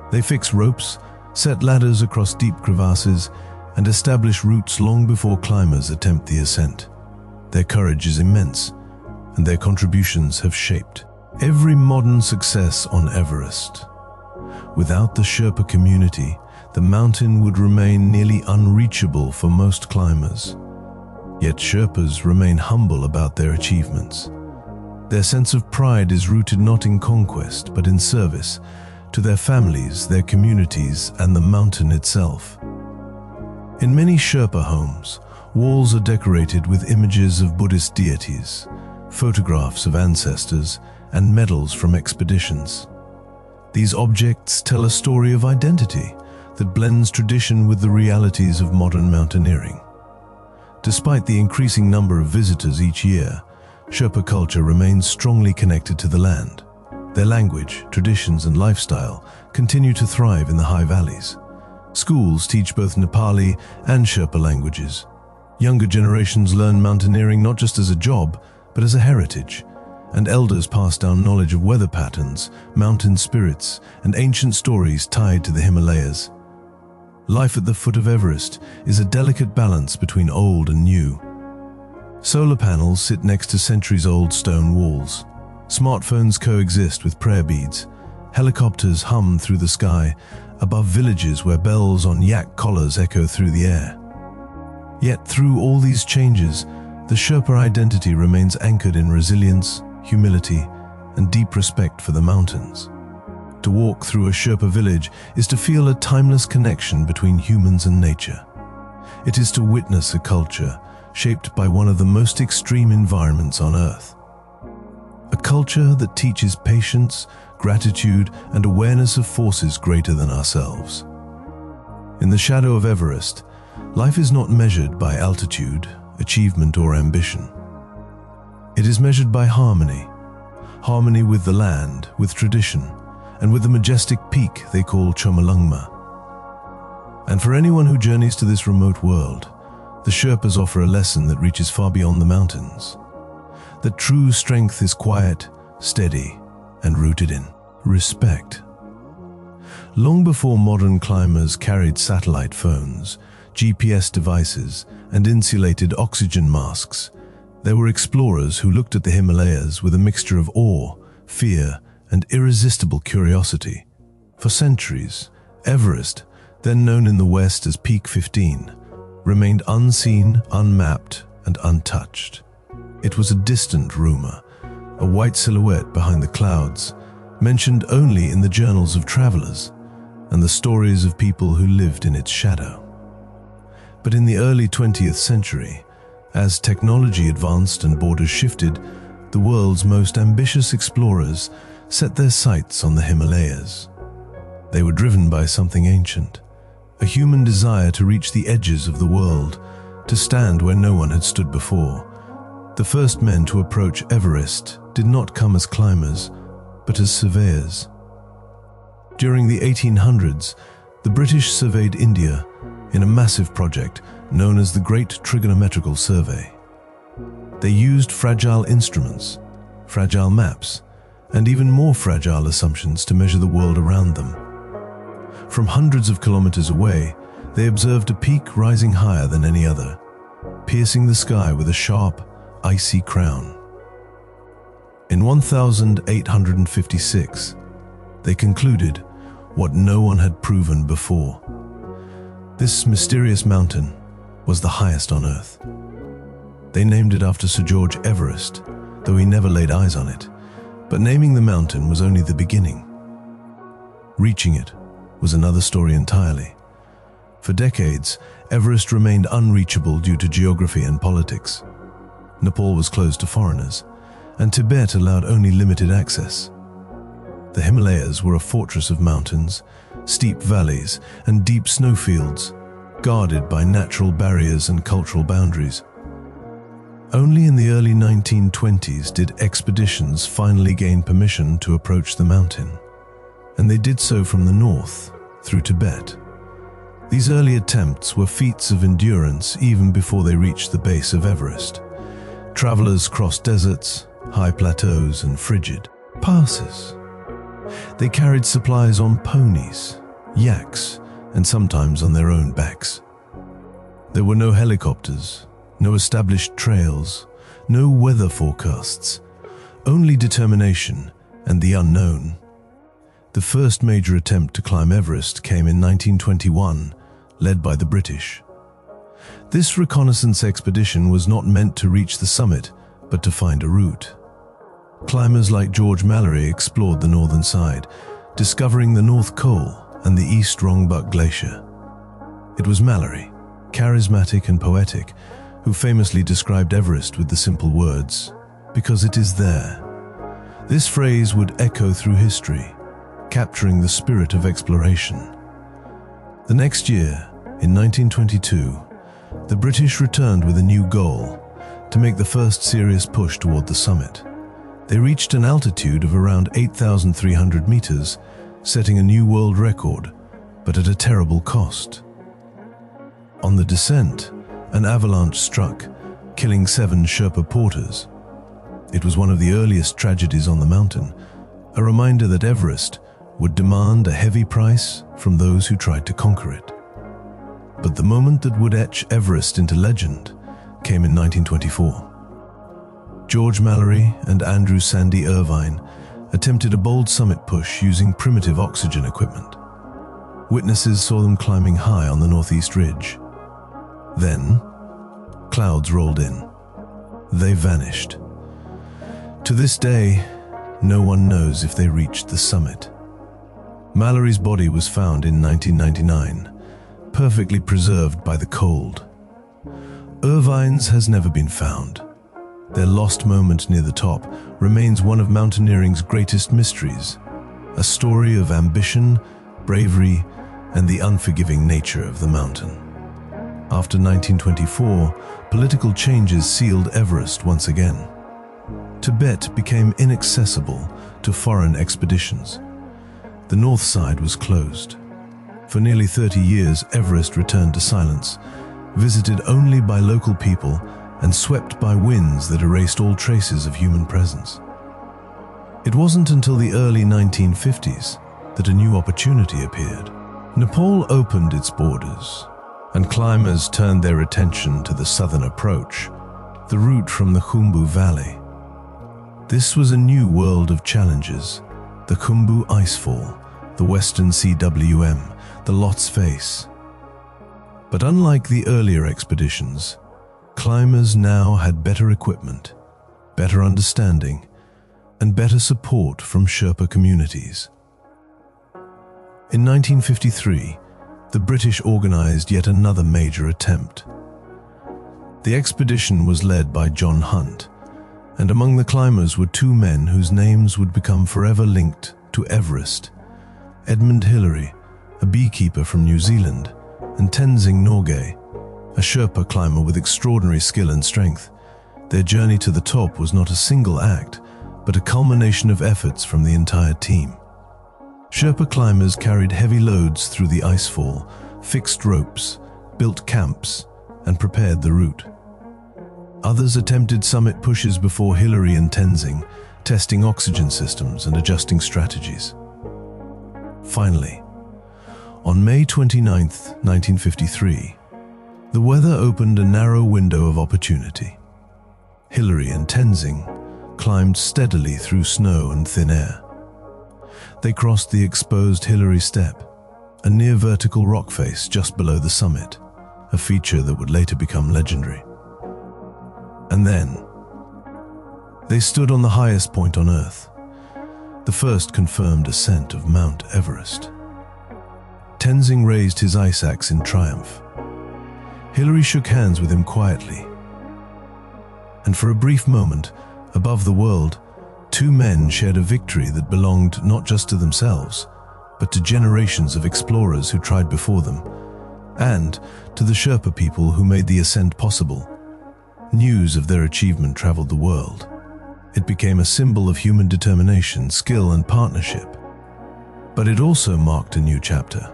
They fix ropes, set ladders across deep crevasses, and establish routes long before climbers attempt the ascent. Their courage is immense, and their contributions have shaped every modern success on Everest. Without the Sherpa community, the mountain would remain nearly unreachable for most climbers. Yet Sherpas remain humble about their achievements. Their sense of pride is rooted not in conquest, but in service to their families, their communities, and the mountain itself. In many Sherpa homes, walls are decorated with images of Buddhist deities, photographs of ancestors, and medals from expeditions. These objects tell a story of identity that blends tradition with the realities of modern mountaineering. Despite the increasing number of visitors each year, Sherpa culture remains strongly connected to the land. Their language, traditions, and lifestyle continue to thrive in the high valleys. Schools teach both Nepali and Sherpa languages. Younger generations learn mountaineering not just as a job, but as a heritage, and elders pass down knowledge of weather patterns, mountain spirits, and ancient stories tied to the Himalayas. Life at the foot of Everest is a delicate balance between old and new. Solar panels sit next to centuries-old stone walls. Smartphones coexist with prayer beads. Helicopters hum through the sky above villages where bells on yak collars echo through the air. Yet through all these changes, the Sherpa identity remains anchored in resilience, humility, and deep respect for the mountains. To walk through a Sherpa village is to feel a timeless connection between humans and nature. It is to witness a culture shaped by one of the most extreme environments on Earth. A culture that teaches patience, gratitude, and awareness of forces greater than ourselves. In the shadow of Everest, life is not measured by altitude, achievement, or ambition. It is measured by harmony with the land, with tradition, and with the majestic peak they call Chomolungma. And for anyone who journeys to this remote world, the Sherpas offer a lesson that reaches far beyond the mountains. That true strength is quiet, steady, and rooted in respect. Long before modern climbers carried satellite phones, GPS devices, and insulated oxygen masks, there were explorers who looked at the Himalayas with a mixture of awe, fear, and irresistible curiosity. For centuries, Everest, then known in the West as Peak 15, remained unseen, unmapped, and untouched. It was a distant rumor, a white silhouette behind the clouds, mentioned only in the journals of travelers and the stories of people who lived in its shadow. But in the early 20th century, as technology advanced and borders shifted, the world's most ambitious explorers set their sights on the Himalayas. They were driven by something ancient, a human desire to reach the edges of the world, to stand where no one had stood before. The first men to approach Everest did not come as climbers, but as surveyors. During the 1800s, the British surveyed India in a massive project known as the Great Trigonometrical Survey. They used fragile instruments, fragile maps, and even more fragile assumptions to measure the world around them. From hundreds of kilometers away, they observed a peak rising higher than any other, piercing the sky with a sharp, icy crown. In 1856, they concluded what no one had proven before. This mysterious mountain was the highest on Earth. They named it after Sir George Everest, though he never laid eyes on it. But naming the mountain was only the beginning. Reaching it was another story entirely. For decades, Everest remained unreachable due to geography and politics. Nepal was closed to foreigners, and Tibet allowed only limited access. The Himalayas were a fortress of mountains, steep valleys, and deep snowfields, guarded by natural barriers and cultural boundaries. Only in the early 1920s did expeditions finally gain permission to approach the mountain, and they did so from the north, through Tibet. These early attempts were feats of endurance even before they reached the base of Everest. Travelers crossed deserts, high plateaus, and frigid passes. They carried supplies on ponies, yaks, and sometimes on their own backs. There were no helicopters, no established trails, no weather forecasts, only determination and the unknown. The first major attempt to climb Everest came in 1921, led by the British. This reconnaissance expedition was not meant to reach the summit, but to find a route. Climbers like George Mallory explored the northern side, discovering the North Col and the East Rongbuk Glacier. It was Mallory, charismatic and poetic, who famously described Everest with the simple words, "Because it is there." This phrase would echo through history, capturing the spirit of exploration. The next year, in 1922, the British returned with a new goal: to make the first serious push toward the summit. They reached an altitude of around 8,300 meters, setting a new world record, but at a terrible cost. On the descent, an avalanche struck, killing 7 Sherpa porters. It was one of the earliest tragedies on the mountain, a reminder that Everest would demand a heavy price from those who tried to conquer it. But the moment that would etch Everest into legend came in 1924. George Mallory and Andrew Sandy Irvine attempted a bold summit push using primitive oxygen equipment. Witnesses saw them climbing high on the northeast ridge. Then, clouds rolled in. They vanished. To this day, no one knows if they reached the summit. Mallory's body was found in 1999, perfectly preserved by the cold. Irvine's has never been found. Their lost moment near the top remains one of mountaineering's greatest mysteries, a story of ambition, bravery, and the unforgiving nature of the mountain. After 1924, political changes sealed Everest once again. Tibet became inaccessible to foreign expeditions. The north side was closed. For nearly 30 years, Everest returned to silence, visited only by local people and swept by winds that erased all traces of human presence. It wasn't until the early 1950s that a new opportunity appeared. Nepal opened its borders, and climbers turned their attention to the southern approach, the route from the Khumbu Valley. This was a new world of challenges: the Khumbu Icefall, the Western CWM, the Lot's Face. But unlike the earlier expeditions, climbers now had better equipment, better understanding, and better support from Sherpa communities. In 1953, the British organized yet another major attempt. The expedition was led by John Hunt, and among the climbers were 2 men whose names would become forever linked to Everest: Edmund Hillary, a beekeeper from New Zealand, and Tenzing Norgay, a Sherpa climber with extraordinary skill and strength. Their journey to the top was not a single act, but a culmination of efforts from the entire team. Sherpa climbers carried heavy loads through the icefall, fixed ropes, built camps, and prepared the route. Others attempted summit pushes before Hillary and Tenzing, testing oxygen systems and adjusting strategies. Finally, on May 29, 1953, the weather opened a narrow window of opportunity. Hillary and Tenzing climbed steadily through snow and thin air. They crossed the exposed Hillary Step, a near-vertical rock face just below the summit, a feature that would later become legendary. And then, they stood on the highest point on Earth, the first confirmed ascent of Mount Everest. Tenzing raised his ice axe in triumph. Hillary shook hands with him quietly. And for a brief moment, above the world, two men shared a victory that belonged not just to themselves, but to generations of explorers who tried before them, and to the Sherpa people who made the ascent possible. News of their achievement traveled the world. It became a symbol of human determination, skill, and partnership. But it also marked a new chapter,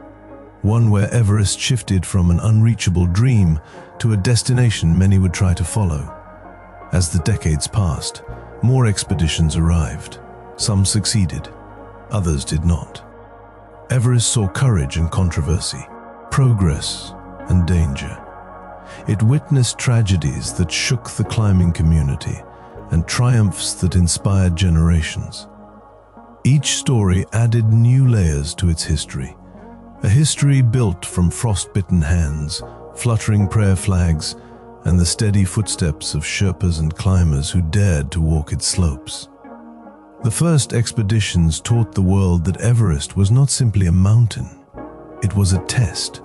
one where Everest shifted from an unreachable dream to a destination many would try to follow. As the decades passed, more expeditions arrived. Some succeeded, others did not. Everest saw courage and controversy, progress and danger. It witnessed tragedies that shook the climbing community and triumphs that inspired generations. Each story added new layers to its history, a history built from frost-bitten hands, fluttering prayer flags, and the steady footsteps of Sherpas and climbers who dared to walk its slopes. The first expeditions taught the world that Everest was not simply a mountain. It was a test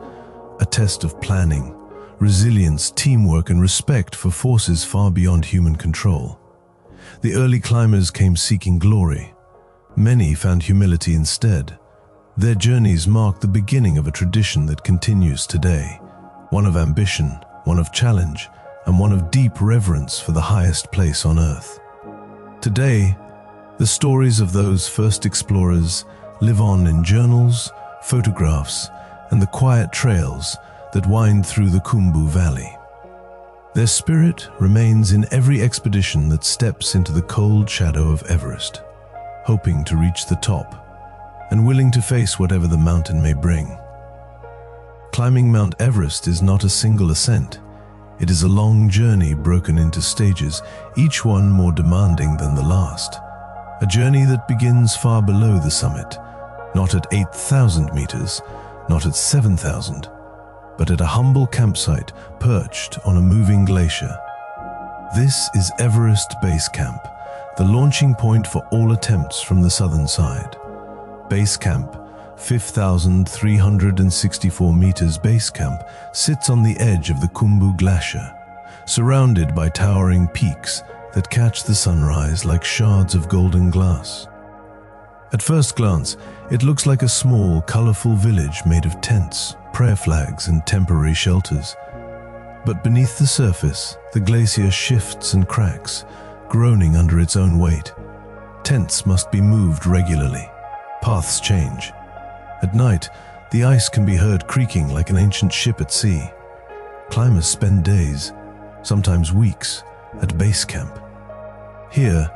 of planning, resilience, teamwork, and respect for forces far beyond human control. The early climbers came seeking glory. Many found humility instead. Their journeys marked the beginning of a tradition that continues today, one of ambition, one of challenge, and one of deep reverence for the highest place on Earth. Today, the stories of those first explorers live on in journals, photographs, and the quiet trails that wind through the Khumbu Valley. Their spirit remains in every expedition that steps into the cold shadow of Everest, hoping to reach the top and willing to face whatever the mountain may bring. Climbing Mount Everest is not a single ascent. It is a long journey broken into stages, each one more demanding than the last. A journey that begins far below the summit, not at 8,000 meters, not at 7,000, but at a humble campsite perched on a moving glacier. This is Everest Base Camp, the launching point for all attempts from the southern side. Base Camp, 5,364 meters base camp, sits on the edge of the Khumbu Glacier, surrounded by towering peaks that catch the sunrise like shards of golden glass. At first glance, it looks like a small, colorful village made of tents, prayer flags, and temporary shelters. But beneath the surface, the glacier shifts and cracks, groaning under its own weight. Tents must be moved regularly. Paths change. At night, the ice can be heard creaking like an ancient ship at sea. Climbers spend days, sometimes weeks, at base camp. Here,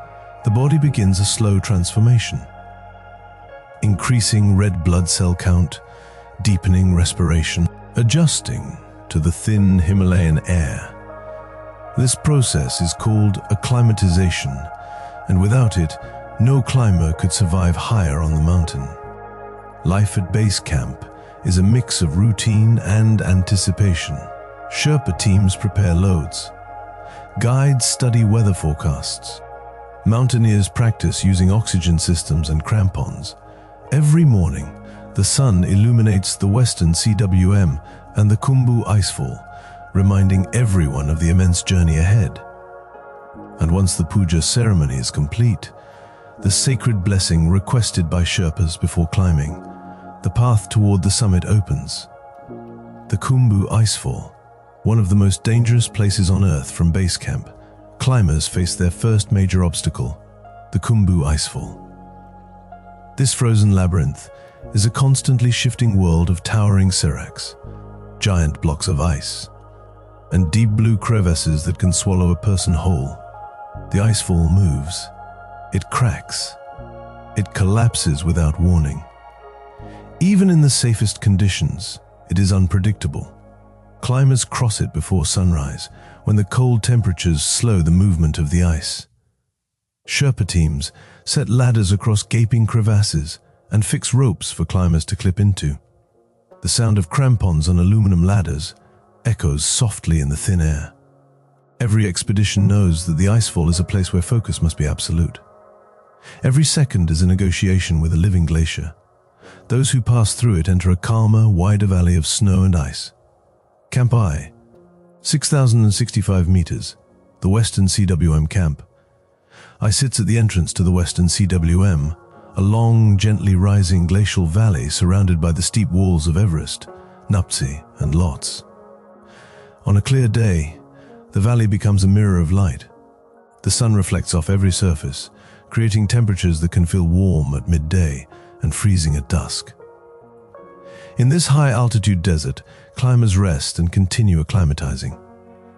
the body begins a slow transformation. Increasing red blood cell count, deepening respiration, adjusting to the thin Himalayan air. This process is called acclimatization, and without it, no climber could survive higher on the mountain. Life at base camp is a mix of routine and anticipation. Sherpa teams prepare loads. Guides study weather forecasts. Mountaineers practice using oxygen systems and crampons. Every morning, the sun illuminates the western CWM and the Khumbu icefall, reminding everyone of the immense journey ahead. And once the puja ceremony is complete, the sacred blessing requested by Sherpas before climbing, the path toward the summit opens. The Khumbu icefall, one of the most dangerous places on Earth from base camp, climbers face their first major obstacle, the Khumbu icefall. This frozen labyrinth is a constantly shifting world of towering seracs, giant blocks of ice, and deep blue crevasses that can swallow a person whole. The icefall moves. It cracks. It collapses without warning. Even in the safest conditions, it is unpredictable. Climbers cross it before sunrise, when the cold temperatures slow the movement of the ice. Sherpa teams set ladders across gaping crevasses and fix ropes for climbers to clip into. The sound of crampons on aluminum ladders echoes softly in the thin air. Every expedition knows that the icefall is a place where focus must be absolute. Every second is a negotiation with a living glacier. Those who pass through it enter a calmer, wider valley of snow and ice. Camp I, 6,065 meters, the Western CWM camp. I sits at the entrance to the Western CWM, a long, gently rising glacial valley surrounded by the steep walls of Everest, Nuptse, and Lhotse. On a clear day, the valley becomes a mirror of light. The sun reflects off every surface, creating temperatures that can feel warm at midday and freezing at dusk. In this high-altitude desert, climbers rest and continue acclimatizing.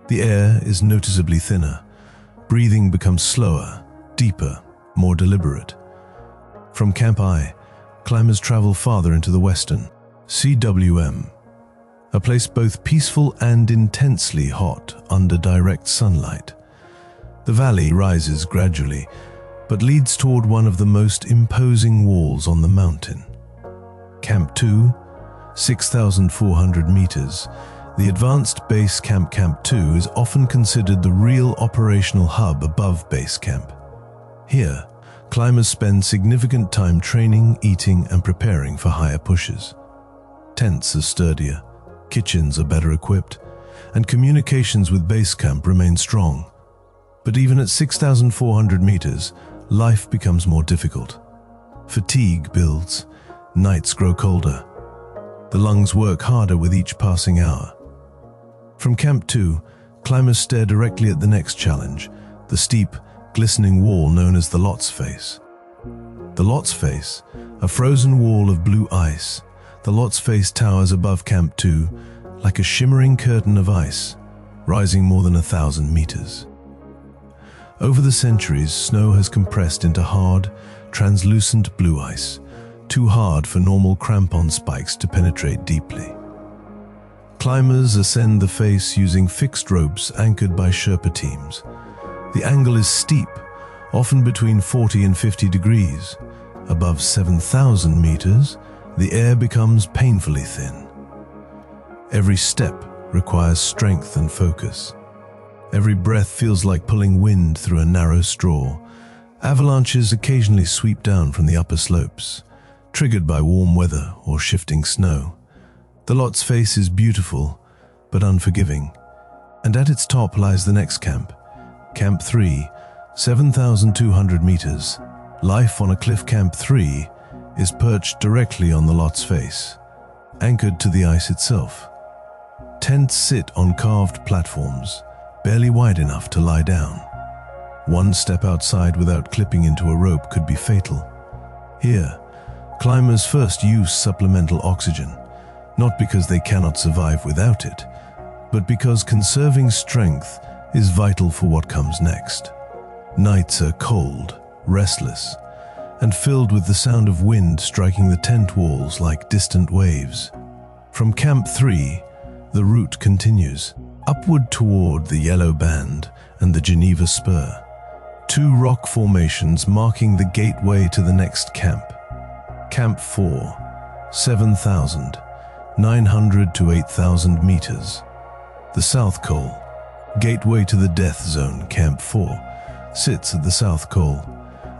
The air is noticeably thinner. Breathing becomes slower, deeper, more deliberate. From Camp I, climbers travel farther into the Western CWM, a place both peaceful and intensely hot under direct sunlight. The valley rises gradually, but leads toward one of the most imposing walls on the mountain. Camp II, 6,400 meters. The advanced base camp Camp II is often considered the real operational hub above base camp. Here, climbers spend significant time training, eating, and preparing for higher pushes. Tents are sturdier, kitchens are better equipped, and communications with base camp remain strong. But even at 6,400 meters, life becomes more difficult. Fatigue builds, nights grow colder. The lungs work harder with each passing hour. From Camp II, climbers stare directly at the next challenge, the steep, glistening wall known as the Lhotse Face. The Lhotse Face, a frozen wall of blue ice, the Lhotse Face towers above Camp II like a shimmering curtain of ice, rising more than 1,000 meters. Over the centuries, snow has compressed into hard, translucent blue ice, too hard for normal crampon spikes to penetrate deeply. Climbers ascend the face using fixed ropes anchored by Sherpa teams. The angle is steep, often between 40 and 50 degrees. Above 7,000 meters, the air becomes painfully thin. Every step requires strength and focus. Every breath feels like pulling wind through a narrow straw. Avalanches occasionally sweep down from the upper slopes, triggered by warm weather or shifting snow. The Lhotse Face is beautiful, but unforgiving, and at its top lies the next camp, Camp III, 7,200 meters. Life on a cliff Camp III is perched directly on the Lhotse Face, anchored to the ice itself. Tents sit on carved platforms, barely wide enough to lie down. One step outside without clipping into a rope could be fatal. Here, climbers first use supplemental oxygen, not because they cannot survive without it, but because conserving strength is vital for what comes next. Nights are cold, restless, and filled with the sound of wind striking the tent walls like distant waves. From Camp III, the route continues, upward toward the Yellow Band and the Geneva Spur, two rock formations marking the gateway to the next camp. Camp IV, 7,900 to 8,000 meters. The South Col, gateway to the death zone. Camp IV sits at the South Col,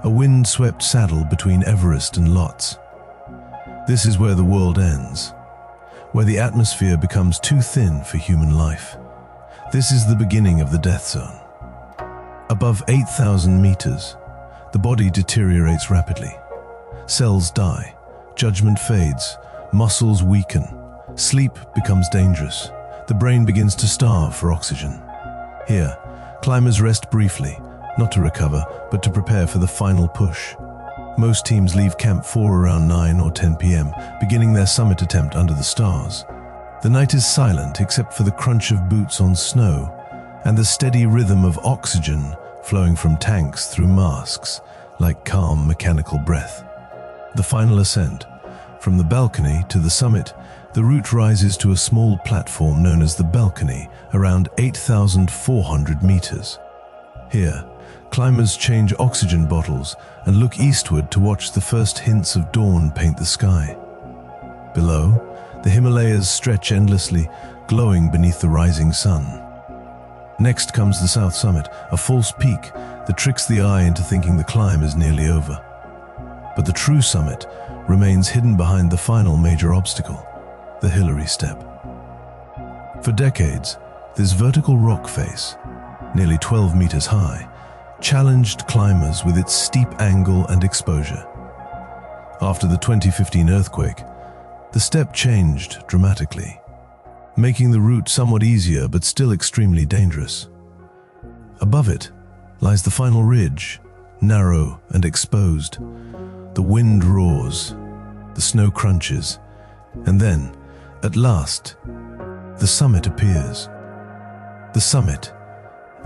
a wind-swept saddle between Everest and Lhotse. This is where the world ends, where the atmosphere becomes too thin for human life. This is the beginning of the death zone. Above 8,000 meters, the body deteriorates rapidly. Cells die, judgment fades, muscles weaken, sleep becomes dangerous. The brain begins to starve for oxygen. Here, climbers rest briefly, not to recover, but to prepare for the final push. Most teams leave Camp IV around 9 or 10 p.m., beginning their summit attempt under the stars. The night is silent except for the crunch of boots on snow and the steady rhythm of oxygen flowing from tanks through masks like calm mechanical breath. The final ascent, from the balcony to the summit, The route rises to a small platform known as the balcony, around 8,400 meters. Here, climbers change oxygen bottles and look eastward to watch the first hints of dawn paint the sky. Below, the Himalayas stretch endlessly, glowing beneath the rising sun. Next comes the south summit, a false peak that tricks the eye into thinking the climb is nearly over. But the true summit remains hidden behind the final major obstacle, the Hillary Step. For decades, this vertical rock face, nearly 12 meters high, challenged climbers with its steep angle and exposure. After the 2015 earthquake, the step changed dramatically, making the route somewhat easier but still extremely dangerous. Above it lies the final ridge, narrow and exposed. The wind roars, the snow crunches, and then, at last, the summit appears. The summit,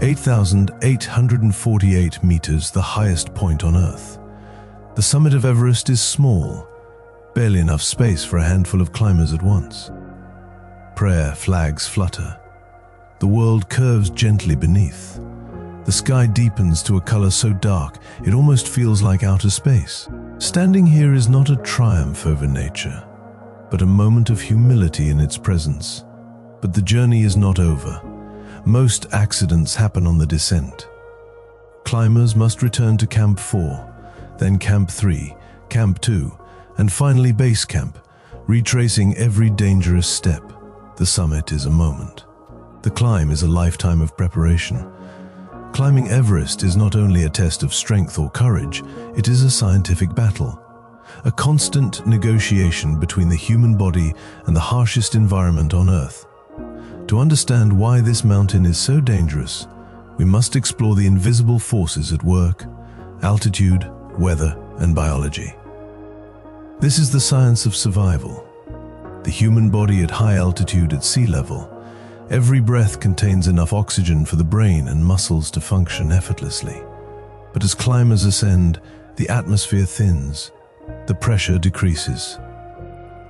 8,848 meters, the highest point on Earth. The summit of Everest is small, barely enough space for a handful of climbers at once. Prayer flags flutter. The world curves gently beneath. The sky deepens to a color so dark it almost feels like outer space. Standing here is not a triumph over nature, but a moment of humility in its presence. But the journey is not over. Most accidents happen on the descent. Climbers must return to Camp 4, then Camp 3, Camp 2, and finally Base Camp, retracing every dangerous step. The summit is a moment. The climb is a lifetime of preparation. Climbing Everest is not only a test of strength or courage, it is a scientific battle. A constant negotiation between the human body and the harshest environment on Earth. To understand why this mountain is so dangerous, we must explore the invisible forces at work: altitude, weather, and biology. This is the science of survival. The human body at high altitude at sea level. Every breath contains enough oxygen for the brain and muscles to function effortlessly. But as climbers ascend, the atmosphere thins. The pressure decreases.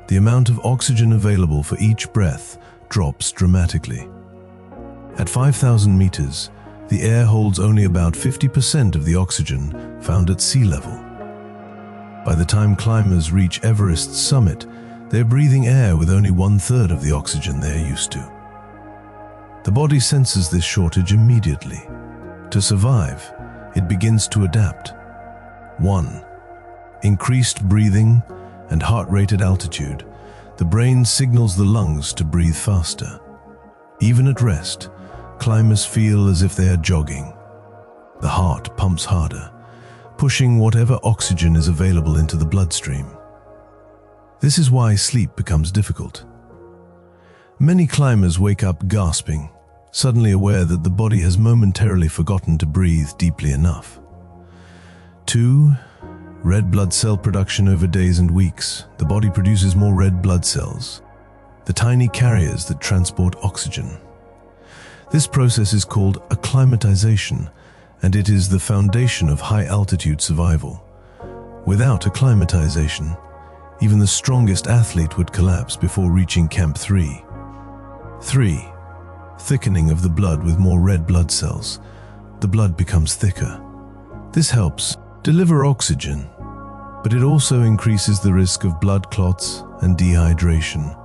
The amount of oxygen available for each breath drops dramatically. At 5,000 meters, the air holds only about 50% of the oxygen found at sea level. By the time climbers reach Everest's summit, they're breathing air with only 1/3 of the oxygen they're used to. The body senses this shortage immediately. To survive, it begins to adapt. 1. Increased breathing and heart rate at altitude. The brain signals the lungs to breathe faster. Even at rest, climbers feel as if they are jogging. The heart pumps harder, pushing whatever oxygen is available into the bloodstream. This is why sleep becomes difficult. Many climbers wake up gasping, suddenly aware that the body has momentarily forgotten to breathe deeply enough. 2. Red blood cell production over days and weeks. The body produces more red blood cells, the tiny carriers that transport oxygen. This process is called acclimatization, and it is the foundation of high-altitude survival. Without acclimatization, even the strongest athlete would collapse before reaching Camp 3. 3. Thickening of the blood with more red blood cells. The blood becomes thicker. This helps deliver oxygen, but it also increases the risk of blood clots and dehydration.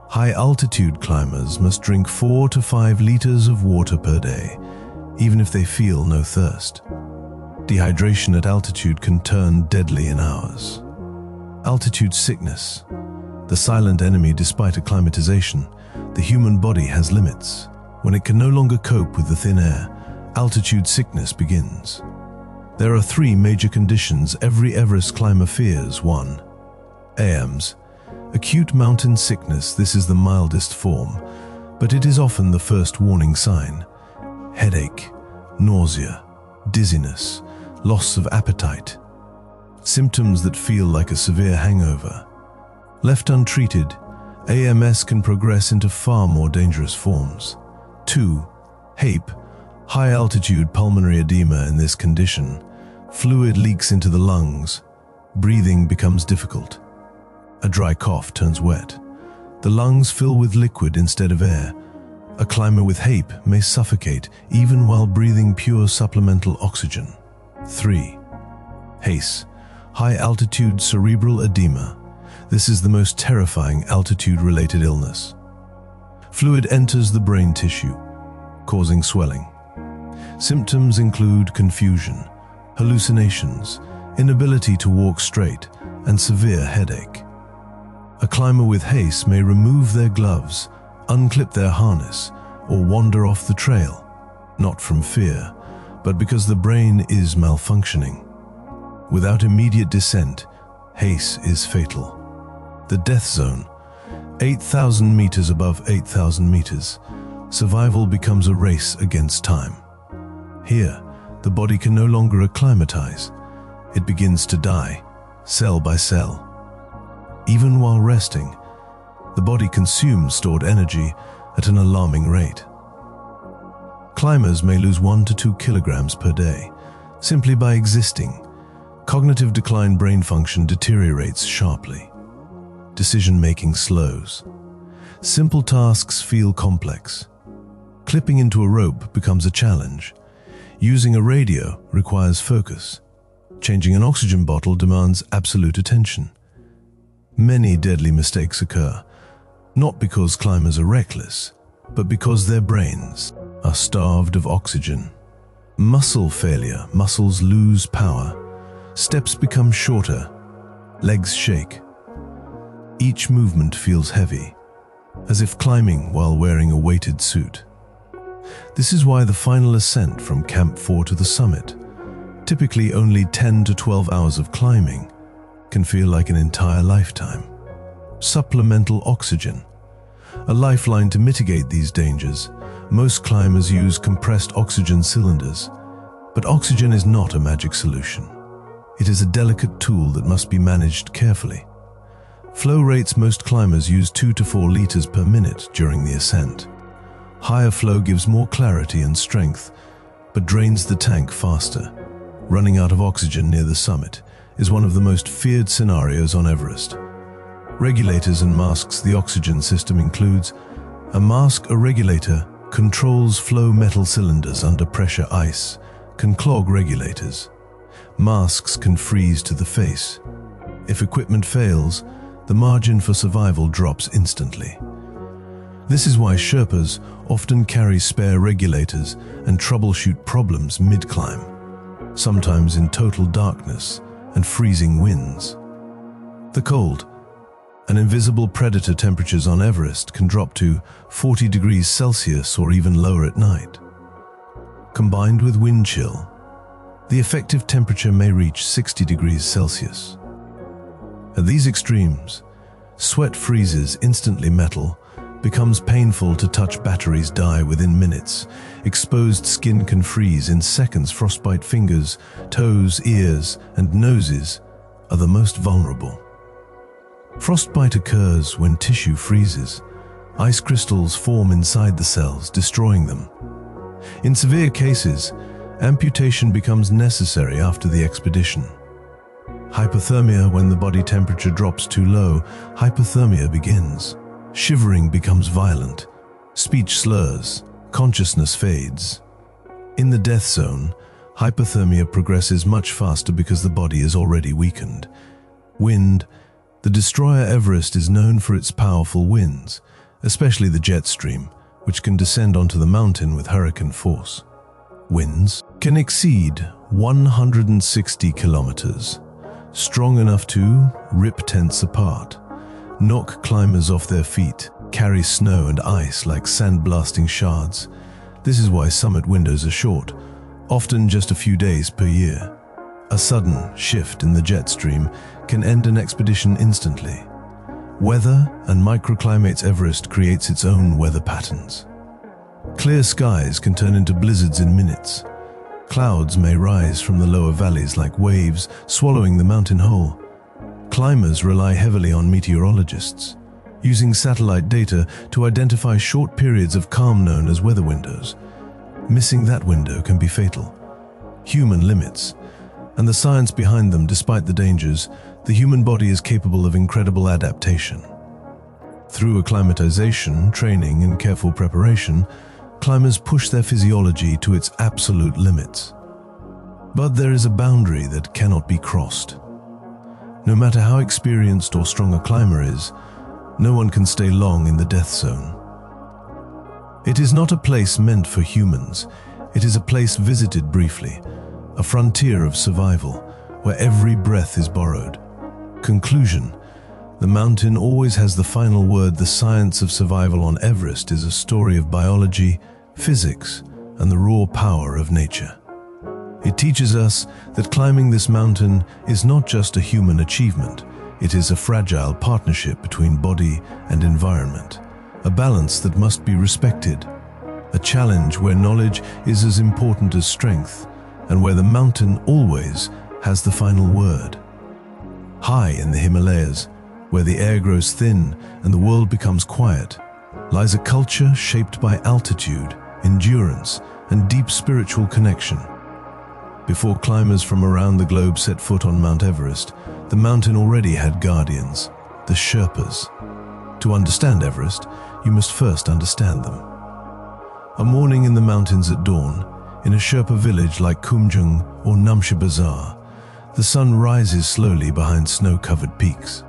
High-altitude climbers must drink 4 to 5 liters of water per day, even if they feel no thirst. Dehydration at altitude can turn deadly in hours. Altitude sickness, the silent enemy despite acclimatization. The human body has limits. When it can no longer cope with the thin air, altitude sickness begins. There are 3 major conditions every Everest climber fears. 1. AMS, acute mountain sickness. This is the mildest form, but it is often the first warning sign. Headache, nausea, dizziness, loss of appetite. Symptoms that feel like a severe hangover. Left untreated, AMS can progress into far more dangerous forms. 2. HAPE, high-altitude pulmonary edema. In this condition, fluid leaks into the lungs. Breathing becomes difficult. A dry cough turns wet. The lungs fill with liquid instead of air. A climber with HAPE may suffocate even while breathing pure supplemental oxygen. 3. HACE, high-altitude cerebral edema. This is the most terrifying altitude-related illness. Fluid enters the brain tissue, causing swelling. Symptoms include confusion, hallucinations, inability to walk straight, and severe headache. A climber with HACE may remove their gloves, unclip their harness, or wander off the trail, not from fear, but because the brain is malfunctioning. Without immediate descent, HACE is fatal. The death zone, 8,000 meters above 8,000 meters, survival becomes a race against time. Here, the body can no longer acclimatize. It begins to die, cell by cell. Even while resting, the body consumes stored energy at an alarming rate. Climbers may lose 1 to 2 kilograms per day simply by existing. Cognitive decline, brain function deteriorates sharply. Decision-making slows. Simple tasks feel complex. Clipping into a rope becomes a challenge. Using a radio requires focus. Changing an oxygen bottle demands absolute attention. Many deadly mistakes occur, not because climbers are reckless, but because their brains are starved of oxygen. Muscle failure, muscles lose power. Steps become shorter, legs shake. Each movement feels heavy, as if climbing while wearing a weighted suit. This is why the final ascent from Camp 4 to the summit, typically only 10 to 12 hours of climbing, can feel like an entire lifetime. Supplemental oxygen, a lifeline to mitigate these dangers. Most climbers use compressed oxygen cylinders, but oxygen is not a magic solution. It is a delicate tool that must be managed carefully. Flow rates: most climbers use 2 to 4 liters per minute during the ascent. Higher flow gives more clarity and strength, but drains the tank faster. Running out of oxygen near the summit is one of the most feared scenarios on Everest. Regulators and masks. The oxygen system includes a mask. A regulator controls flow. Metal cylinders under pressure. Ice can clog regulators. Masks can freeze to the face. If equipment fails, the margin for survival drops instantly. This is why Sherpas often carry spare regulators and troubleshoot problems mid-climb, sometimes in total darkness and freezing winds. The cold. An invisible predator. Temperatures on Everest can drop to 40 degrees Celsius or even lower at night. Combined with wind chill, the effective temperature may reach 60 degrees Celsius. At these extremes, sweat freezes instantly. Metal becomes painful to touch. Batteries die within minutes. Exposed skin can freeze in seconds. Frostbite. Fingers, toes, ears, and noses are the most vulnerable. Frostbite occurs when tissue freezes. Ice crystals form inside the cells, destroying them. In severe cases, amputation becomes necessary after the expedition. Hypothermia. When the body temperature drops too low, hypothermia begins. Shivering becomes violent. Speech slurs. Consciousness fades. In the death zone, hypothermia progresses much faster because the body is already weakened. Wind. The destroyer Everest is known for its powerful winds, especially the jet stream, which can descend onto the mountain with hurricane force. Winds can exceed 160 kilometers, strong enough to rip tents apart, knock climbers off their feet, carry snow and ice like sandblasting shards. This is why summit windows are short, often just a few days per year. A sudden shift in the jet stream can end an expedition instantly. Weather and microclimates. Everest creates its own weather patterns. Clear skies can turn into blizzards in minutes. Clouds may rise from the lower valleys like waves, swallowing the mountain whole. Climbers rely heavily on meteorologists, using satellite data to identify short periods of calm known as weather windows. Missing that window can be fatal. Human limits and the science behind them. Despite the dangers, the human body is capable of incredible adaptation. Through acclimatization, training, and careful preparation, climbers push their physiology to its absolute limits. But there is a boundary that cannot be crossed. No matter how experienced or strong a climber is, no one can stay long in the death zone. It is not a place meant for humans. It is a place visited briefly, a frontier of survival, where every breath is borrowed. Conclusion: the mountain always has the final word. The science of survival on Everest is a story of biology, physics, and the raw power of nature. It teaches us that climbing this mountain is not just a human achievement. It is a fragile partnership between body and environment, a balance that must be respected, a challenge where knowledge is as important as strength, and where the mountain always has the final word. High in the Himalayas, where the air grows thin and the world becomes quiet, lies a culture shaped by altitude, endurance, and deep spiritual connection. Before climbers from around the globe set foot on Mount Everest, the mountain already had guardians, the Sherpas. To understand Everest, you must first understand them. A morning in the mountains at dawn, in a Sherpa village like Kumjung or Namche Bazaar, the sun rises slowly behind snow-covered peaks.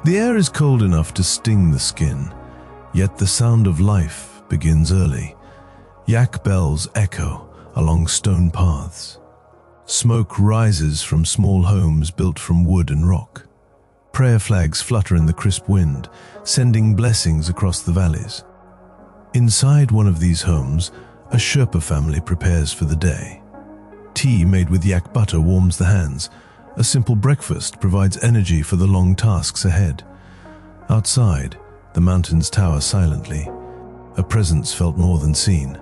The air is cold enough to sting the skin, yet the sound of life begins early. Yak bells echo along stone paths. Smoke rises from small homes built from wood and rock. Prayer flags flutter in the crisp wind, sending blessings across the valleys. Inside one of these homes, a Sherpa family prepares for the day. Tea made with yak butter warms the hands. A simple breakfast provides energy for the long tasks ahead. Outside, the mountains tower silently, a presence felt more than seen.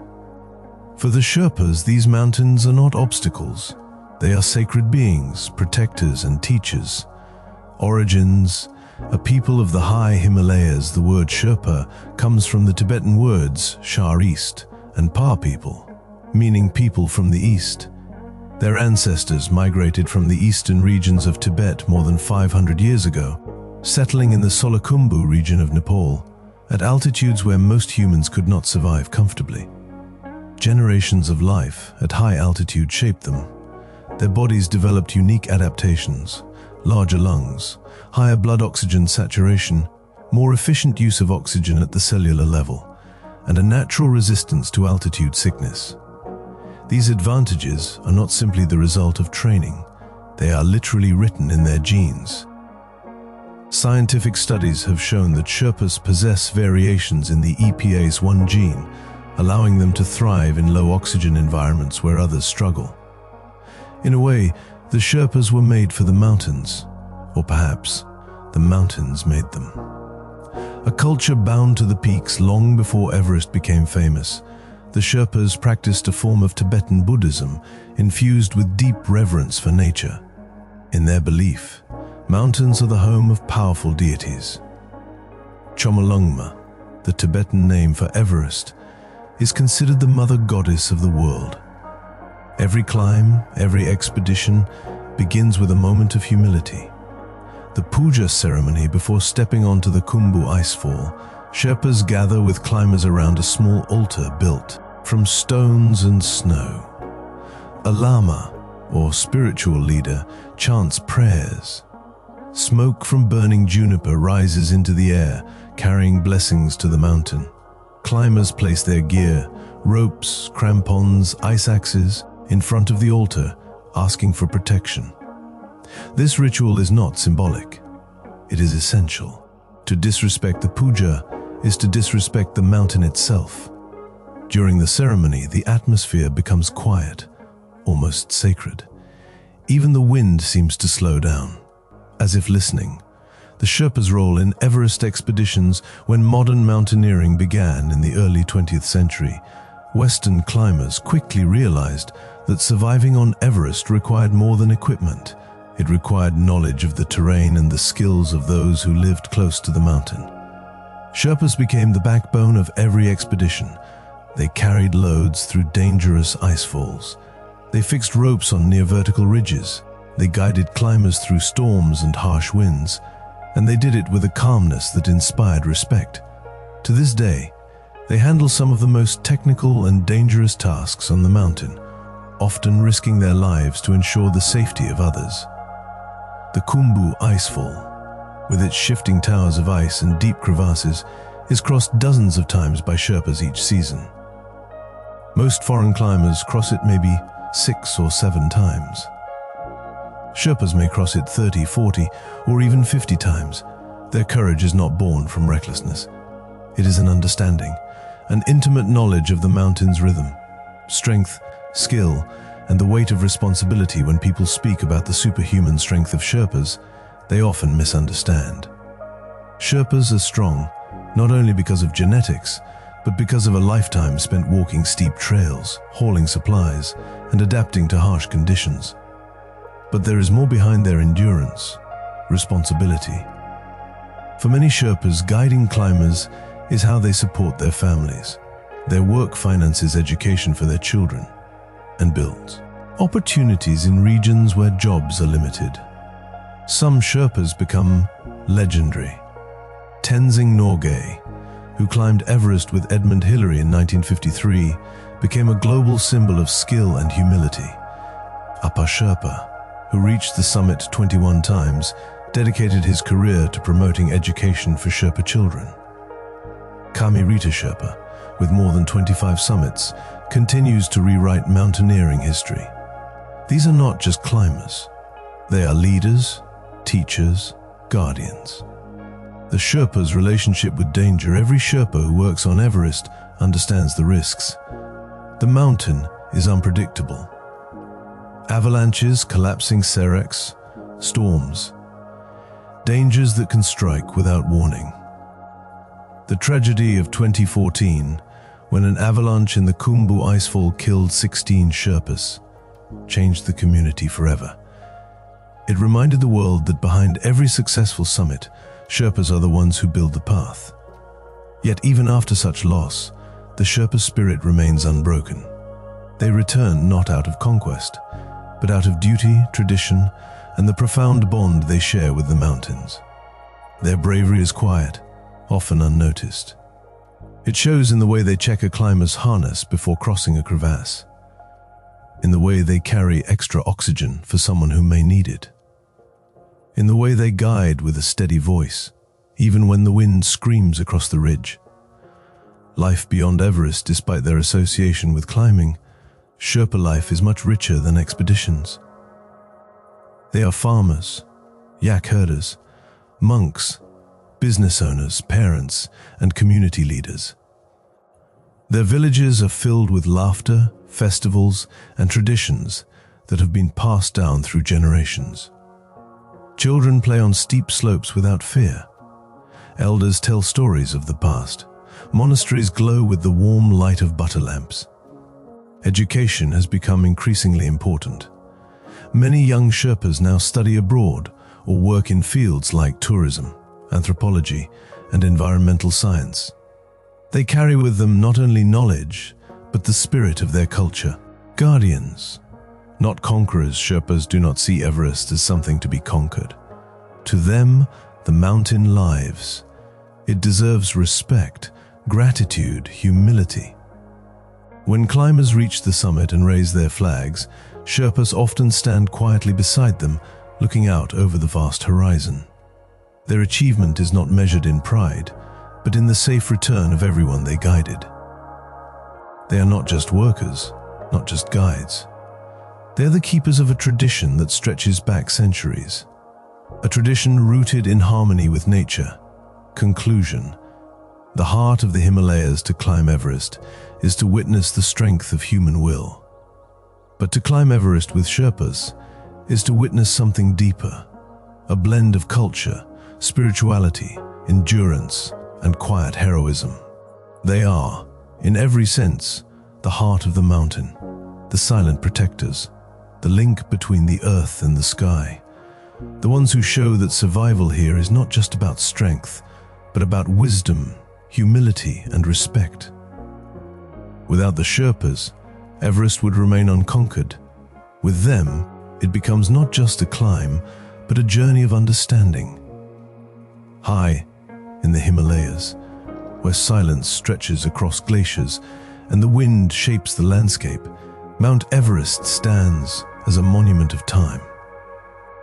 For the Sherpas, these mountains are not obstacles. They are sacred beings, protectors and teachers. Origins: a people of the high Himalayas. The word Sherpa comes from the Tibetan words Shar East and Pa people, meaning people from the east. Their ancestors migrated from the eastern regions of Tibet more than 500 years ago, settling in the Solakhumbu region of Nepal, at altitudes where most humans could not survive comfortably. Generations of life at high altitude shaped them. Their bodies developed unique adaptations: larger lungs, higher blood oxygen saturation, more efficient use of oxygen at the cellular level, and a natural resistance to altitude sickness. These advantages are not simply the result of training, they are literally written in their genes. Scientific studies have shown that Sherpas possess variations in the EPase1 gene, allowing them to thrive in low oxygen environments where others struggle. In a way, the Sherpas were made for the mountains, or perhaps the mountains made them. A culture bound to the peaks long before Everest became famous, the Sherpas practiced a form of Tibetan Buddhism infused with deep reverence for nature. In their belief, mountains are the home of powerful deities. Chomolungma, the Tibetan name for Everest, is considered the mother goddess of the world. Every climb, every expedition begins with a moment of humility. The puja ceremony before stepping onto the Khumbu icefall, Sherpas gather with climbers around a small altar built from stones and snow. A lama, or spiritual leader, chants prayers. Smoke from burning juniper rises into the air, carrying blessings to the mountain. Climbers place their gear, ropes, crampons, ice axes, in front of the altar, asking for protection. This ritual is not symbolic. It is essential. To disrespect the puja is to disrespect the mountain itself. During the ceremony, the atmosphere becomes quiet, almost sacred. Even the wind seems to slow down, as if listening. The Sherpa's role in Everest expeditions. When modern mountaineering began in the early 20th century, Western climbers quickly realized that surviving on Everest required more than equipment. It required knowledge of the terrain and the skills of those who lived close to the mountain. Sherpas became the backbone of every expedition. They carried loads through dangerous icefalls. They fixed ropes on near vertical ridges. They guided climbers through storms and harsh winds. and they did it with a calmness that inspired respect. To this day, they handle some of the most technical and dangerous tasks on the mountain, often risking their lives to ensure the safety of others. The Khumbu Icefall, with its shifting towers of ice and deep crevasses, is crossed dozens of times by Sherpas each season. Most foreign climbers cross it maybe 6 or 7 times. Sherpas may cross it 30, 40, or even 50 times. Their courage is not born from recklessness. It is an understanding, an intimate knowledge of the mountain's rhythm, strength, skill, and the weight of responsibility. When people speak about the superhuman strength of Sherpas, they often misunderstand. Sherpas are strong, not only because of genetics, but because of a lifetime spent walking steep trails, hauling supplies, and adapting to harsh conditions. But there is more behind their endurance: responsibility. For many Sherpas, guiding climbers is how they support their families. Their work finances education for their children and builds opportunities in regions where jobs are limited. Some Sherpas become legendary. Tenzing Norgay, who climbed Everest with Edmund Hillary in 1953, became a global symbol of skill and humility. Apa Sherpa, who reached the summit 21 times, dedicated his career to promoting education for Sherpa children. Kami Rita Sherpa, with more than 25 summits, continues to rewrite mountaineering history. These are not just climbers. They are leaders, teachers, guardians. The Sherpa's relationship with danger. Every Sherpa who works on Everest understands the risks. The mountain is unpredictable. Avalanches, collapsing seracs, storms. Dangers that can strike without warning. The tragedy of 2014, when an avalanche in the Khumbu Icefall killed 16 Sherpas, changed the community forever. It reminded the world that behind every successful summit, Sherpas are the ones who build the path. Yet even after such loss, the Sherpa spirit remains unbroken. They return not out of conquest, but out of duty, tradition, and the profound bond they share with the mountains. Their bravery is quiet, often unnoticed. It shows in the way they check a climber's harness before crossing a crevasse, in the way they carry extra oxygen for someone who may need it, in the way they guide with a steady voice, even when the wind screams across the ridge. Life beyond Everest, despite their association with climbing, Sherpa life is much richer than expeditions. They are farmers, yak herders, monks, business owners, parents, and community leaders. Their villages are filled with laughter, festivals, and traditions that have been passed down through generations. Children play on steep slopes without fear. Elders tell stories of the past. Monasteries glow with the warm light of butter lamps. Education has become increasingly important. Many young Sherpas now study abroad or work in fields like tourism, anthropology, and environmental science. They carry with them not only knowledge, but the spirit of their culture. Guardians, not conquerors. Sherpas do not see Everest as something to be conquered. To them, the mountain lives. It deserves respect, gratitude, humility. When climbers reach the summit and raise their flags, Sherpas often stand quietly beside them, looking out over the vast horizon. Their achievement is not measured in pride, but in the safe return of everyone they guided. They are not just workers, not just guides. They are the keepers of a tradition that stretches back centuries. A tradition rooted in harmony with nature. Conclusion: the heart of the Himalayas to climb Everest is to witness the strength of human will. But to climb Everest with Sherpas is to witness something deeper, a blend of culture, spirituality, endurance, and quiet heroism. They are, in every sense, the heart of the mountain, the silent protectors, the link between the earth and the sky, the ones who show that survival here is not just about strength, but about wisdom, humility, and respect. Without the Sherpas, Everest would remain unconquered. With them, it becomes not just a climb, but a journey of understanding. High in the Himalayas, where silence stretches across glaciers and the wind shapes the landscape, Mount Everest stands as a monument of time.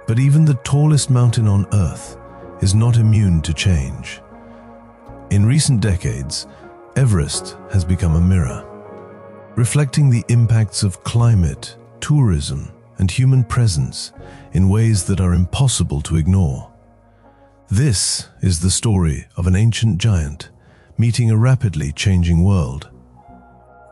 But even the tallest mountain on Earth is not immune to change. In recent decades, Everest has become a mirror, reflecting the impacts of climate, tourism, and human presence in ways that are impossible to ignore. This is the story of an ancient giant meeting a rapidly changing world.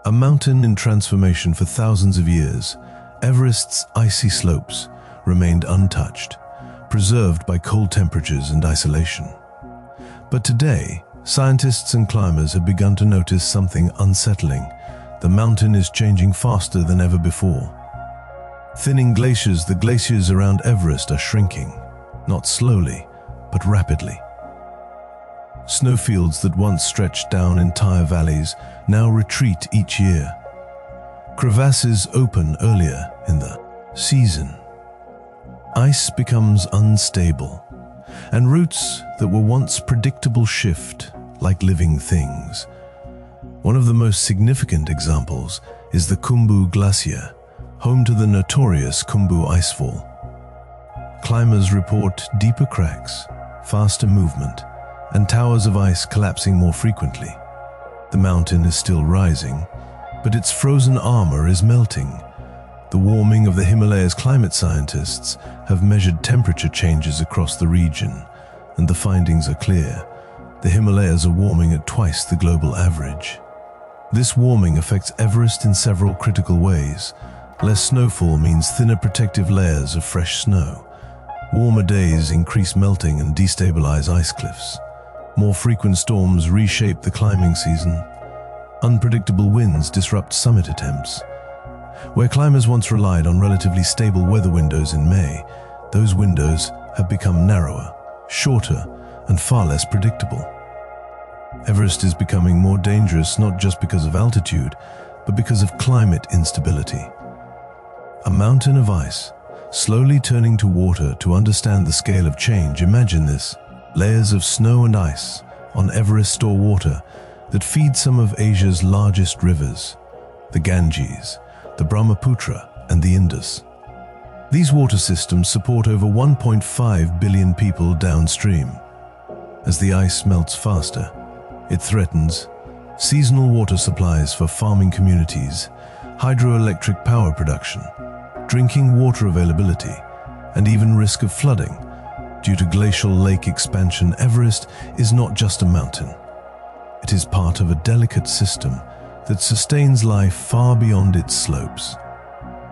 A mountain in transformation for thousands of years, Everest's icy slopes remained untouched, preserved by cold temperatures and isolation. But today, scientists and climbers have begun to notice something unsettling. The mountain is changing faster than ever before. Thinning glaciers, the glaciers around Everest are shrinking, not slowly, but rapidly. Snowfields that once stretched down entire valleys now retreat each year. Crevasses open earlier in the season. Ice becomes unstable, and routes that were once predictable shift like living things. One of the most significant examples is the Khumbu Glacier, home to the notorious Khumbu Icefall. Climbers report deeper cracks, faster movement, and towers of ice collapsing more frequently. The mountain is still rising, but its frozen armor is melting. The warming of the Himalayas. Climate scientists have measured temperature changes across the region, and the findings are clear. The Himalayas are warming at twice the global average. This warming affects Everest in several critical ways. Less snowfall means thinner protective layers of fresh snow. Warmer days increase melting and destabilize ice cliffs. More frequent storms reshape the climbing season. Unpredictable winds disrupt summit attempts. Where climbers once relied on relatively stable weather windows in May, those windows have become narrower, shorter, and far less predictable. Everest is becoming more dangerous not just because of altitude, but because of climate instability. A mountain of ice, slowly turning to water. To understand the scale of change, imagine this: layers of snow and ice on Everest store water that feed some of Asia's largest rivers, the Ganges, the Brahmaputra, and the Indus. These water systems support over 1.5 billion people downstream. As the ice melts faster, it threatens seasonal water supplies for farming communities, hydroelectric power production, drinking water availability, and even risk of flooding. Due to glacial lake expansion, Everest is not just a mountain. It is part of a delicate system that sustains life far beyond its slopes.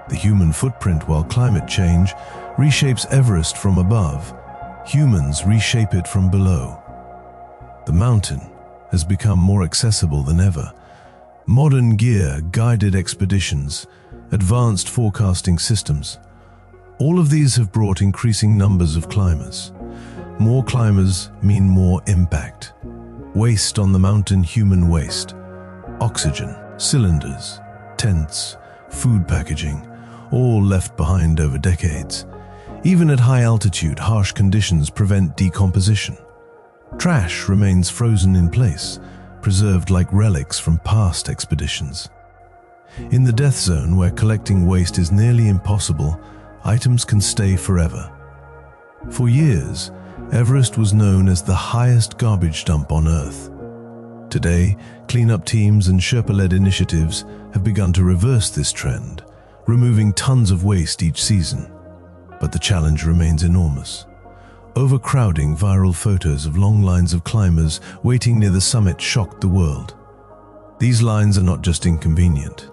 The human footprint. While climate change reshapes Everest from above, humans reshape it from below. The mountain has become more accessible than ever. Modern gear, guided expeditions, advanced forecasting systems, all of these have brought increasing numbers of climbers. More climbers mean more impact. Waste on the mountain: human waste, oxygen, cylinders, tents, food packaging, all left behind over decades. Even at high altitude, harsh conditions prevent decomposition. Trash remains frozen in place, preserved like relics from past expeditions. In the death zone, where collecting waste is nearly impossible, items can stay forever. For years, Everest was known as the highest garbage dump on Earth. Today, cleanup teams and Sherpa-led initiatives have begun to reverse this trend, removing tons of waste each season. But the challenge remains enormous. Overcrowding. Viral photos of long lines of climbers waiting near the summit shocked the world. These lines are not just inconvenient,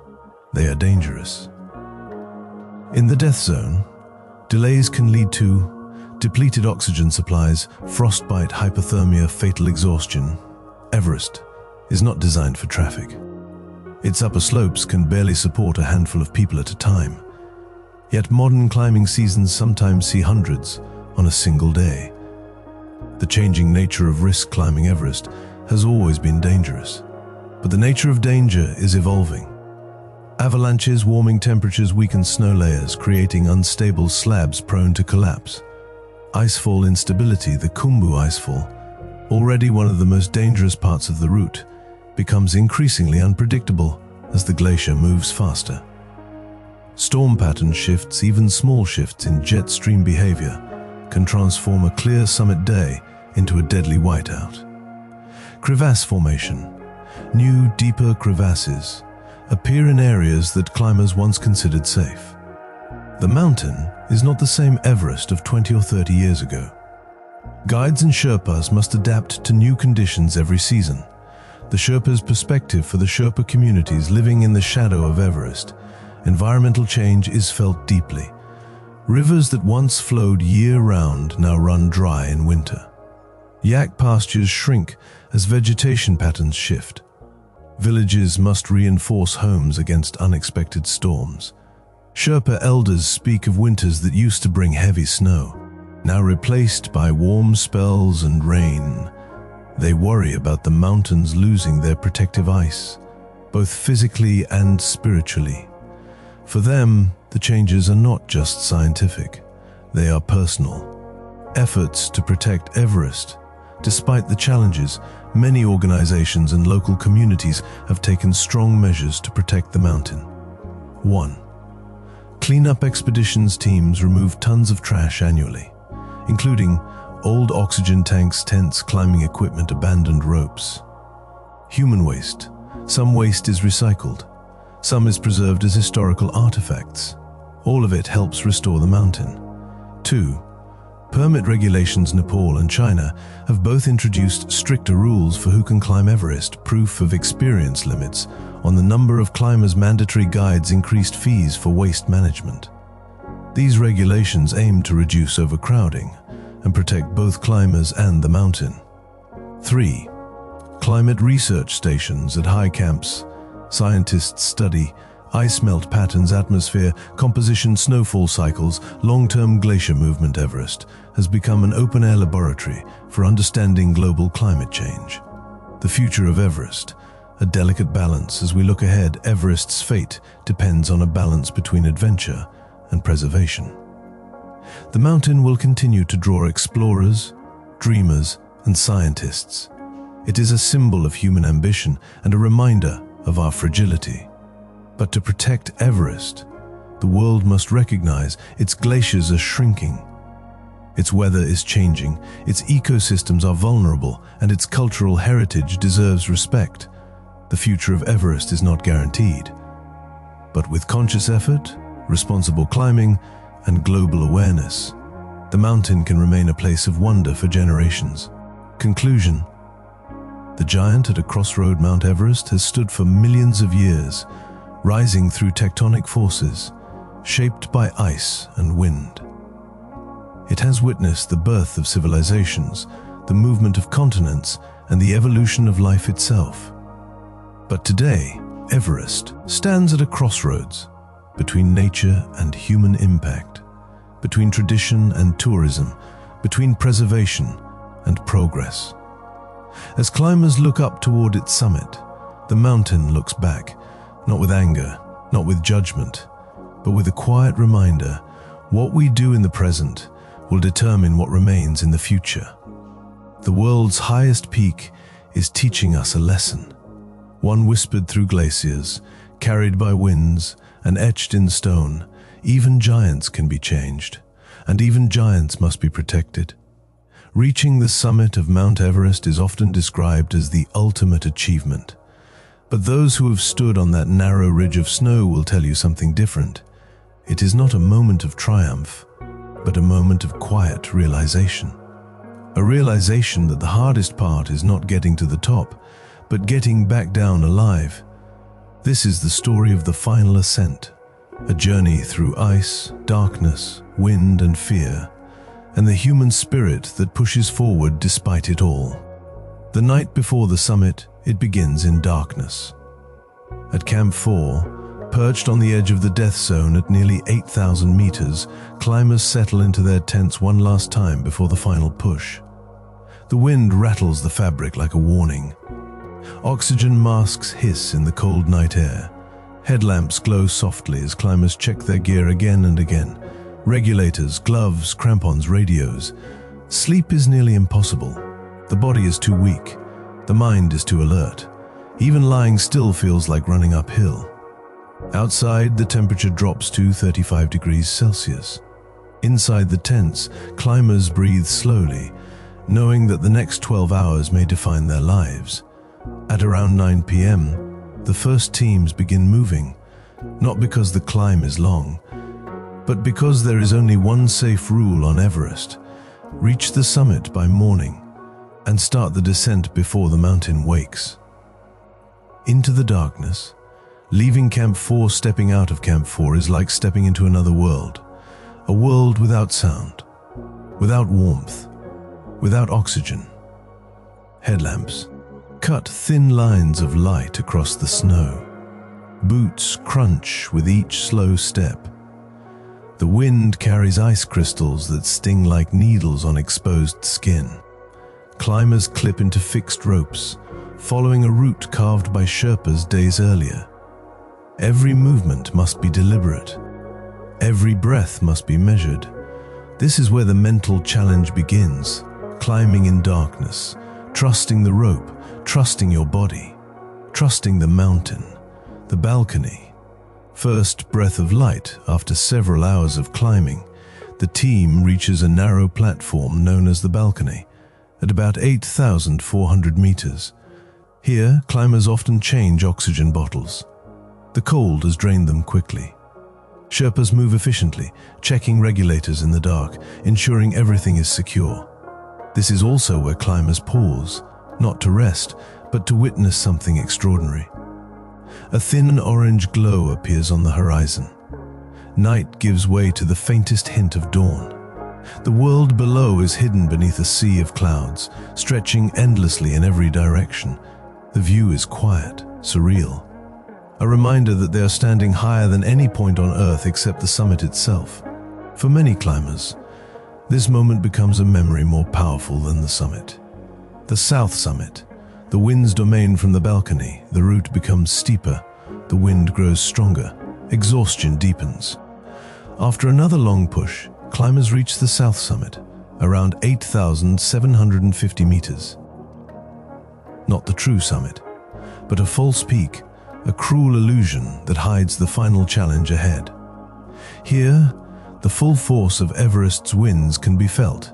they are dangerous. In the death zone, delays can lead to depleted oxygen supplies, frostbite, hypothermia, fatal exhaustion. Everest is not designed for traffic. Its upper slopes can barely support a handful of people at a time. Yet modern climbing seasons sometimes see hundreds on a single day. The changing nature of risk. Climbing Everest has always been dangerous, but the nature of danger is evolving. Avalanches, warming temperatures weaken snow layers, creating unstable slabs prone to collapse. Icefall instability. The Khumbu Icefall already one of the most dangerous parts of the route, becomes increasingly unpredictable as the glacier moves faster. Storm pattern shifts, even small shifts in jet stream behavior, can transform a clear summit day into a deadly whiteout. Crevasse formation. New, deeper crevasses appear in areas that climbers once considered safe. The mountain is not the same Everest of 20 or 30 years ago. Guides and Sherpas must adapt to new conditions every season. The Sherpa's perspective for the Sherpa communities living in the shadow of Everest, environmental change is felt deeply. Rivers that once flowed year-round now run dry in winter. Yak pastures shrink as vegetation patterns shift. Villages must reinforce homes against unexpected storms. Sherpa elders speak of winters that used to bring heavy snow, now replaced by warm spells and rain. They worry about the mountains losing their protective ice, both physically and spiritually. For them, the changes are not just scientific, they are personal. Efforts to protect Everest. Despite the challenges, many organizations and local communities have taken strong measures to protect the mountain. 1. Cleanup expeditions teams remove tons of trash annually, including old oxygen tanks, tents, climbing equipment, abandoned ropes. Human waste. Some waste is recycled. Some is preserved as historical artifacts. All of it helps restore the mountain. 2. Permit regulations. Nepal and China have both introduced stricter rules for who can climb Everest, proof of experience limits on the number of climbers, mandatory guides, increased fees for waste management. These regulations aim to reduce overcrowding and protect both climbers and the mountain. 3. Climate research stations at high camps. Scientists study ice melt patterns, atmosphere composition, snowfall cycles, long-term glacier movement. Everest has become an open-air laboratory for understanding global climate change. The future of Everest, a delicate balance. As we look ahead, Everest's fate depends on a balance between adventure and preservation. The mountain will continue to draw explorers, dreamers, and scientists. It is a symbol of human ambition and a reminder of our fragility. But to protect Everest, the world must recognize its glaciers are shrinking. Its weather is changing, its ecosystems are vulnerable, and its cultural heritage deserves respect. The future of Everest is not guaranteed. But with conscious effort, responsible climbing, and global awareness, the mountain can remain a place of wonder for generations. Conclusion. The giant at a crossroad, Mount Everest, has stood for millions of years, rising through tectonic forces, shaped by ice and wind. It has witnessed the birth of civilizations, the movement of continents, and the evolution of life itself. But today, Everest stands at a crossroads between nature and human impact, between tradition and tourism, between preservation and progress. As climbers look up toward its summit, the mountain looks back, not with anger, not with judgment, but with a quiet reminder: what we do in the present will determine what remains in the future. The world's highest peak is teaching us a lesson, one whispered through glaciers, carried by winds, and etched in stone. Even giants can be changed, and even giants must be protected. Reaching the summit of Mount Everest is often described as the ultimate achievement. But those who have stood on that narrow ridge of snow will tell you something different. It is not a moment of triumph, but a moment of quiet realization. A realization that the hardest part is not getting to the top, but getting back down alive. This is the story of the final ascent, a journey through ice, darkness, wind, and fear, and the human spirit that pushes forward despite it all. The night before the summit, it begins in darkness. At Camp 4, perched on the edge of the death zone at nearly 8,000 meters, climbers settle into their tents one last time before the final push. The wind rattles the fabric like a warning. Oxygen masks hiss in the cold night air. Headlamps glow softly as climbers check their gear again and again. Regulators, gloves, crampons, radios. Sleep is nearly impossible. The body is too weak. The mind is too alert. Even lying still feels like running uphill. Outside, the temperature drops to 35 degrees Celsius. Inside the tents, climbers breathe slowly, knowing that the next 12 hours may define their lives. At around 9 p.m., the first teams begin moving, not because the climb is long, but because there is only one safe rule on Everest: reach the summit by morning and start the descent before the mountain wakes. Into the darkness, leaving Camp 4, stepping out of Camp 4 is like stepping into another world. A world without sound, without warmth, without oxygen. Headlamps cut thin lines of light across the snow. Boots crunch with each slow step. The wind carries ice crystals that sting like needles on exposed skin. Climbers clip into fixed ropes, following a route carved by Sherpas days earlier. Every movement must be deliberate. Every breath must be measured. This is where the mental challenge begins, climbing in darkness, trusting the rope, trusting your body, trusting the mountain, the balcony. First breath of light after several hours of climbing, the team reaches a narrow platform known as the balcony, at about 8,400 meters. Here, climbers often change oxygen bottles. The cold has drained them quickly. Sherpas move efficiently, checking regulators in the dark, ensuring everything is secure. This is also where climbers pause, not to rest, but to witness something extraordinary. A thin orange glow appears on the horizon. Night gives way to the faintest hint of dawn. The world below is hidden beneath a sea of clouds, stretching endlessly in every direction. The view is quiet, surreal. A reminder that they are standing higher than any point on Earth except the summit itself. For many climbers, this moment becomes a memory more powerful than the summit. The South Summit, the wind's domain from the balcony, the route becomes steeper, the wind grows stronger, exhaustion deepens. After another long push, climbers reach the South Summit, around 8,750 meters. Not the true summit, but a false peak, a cruel illusion that hides the final challenge ahead. Here, the full force of Everest's winds can be felt.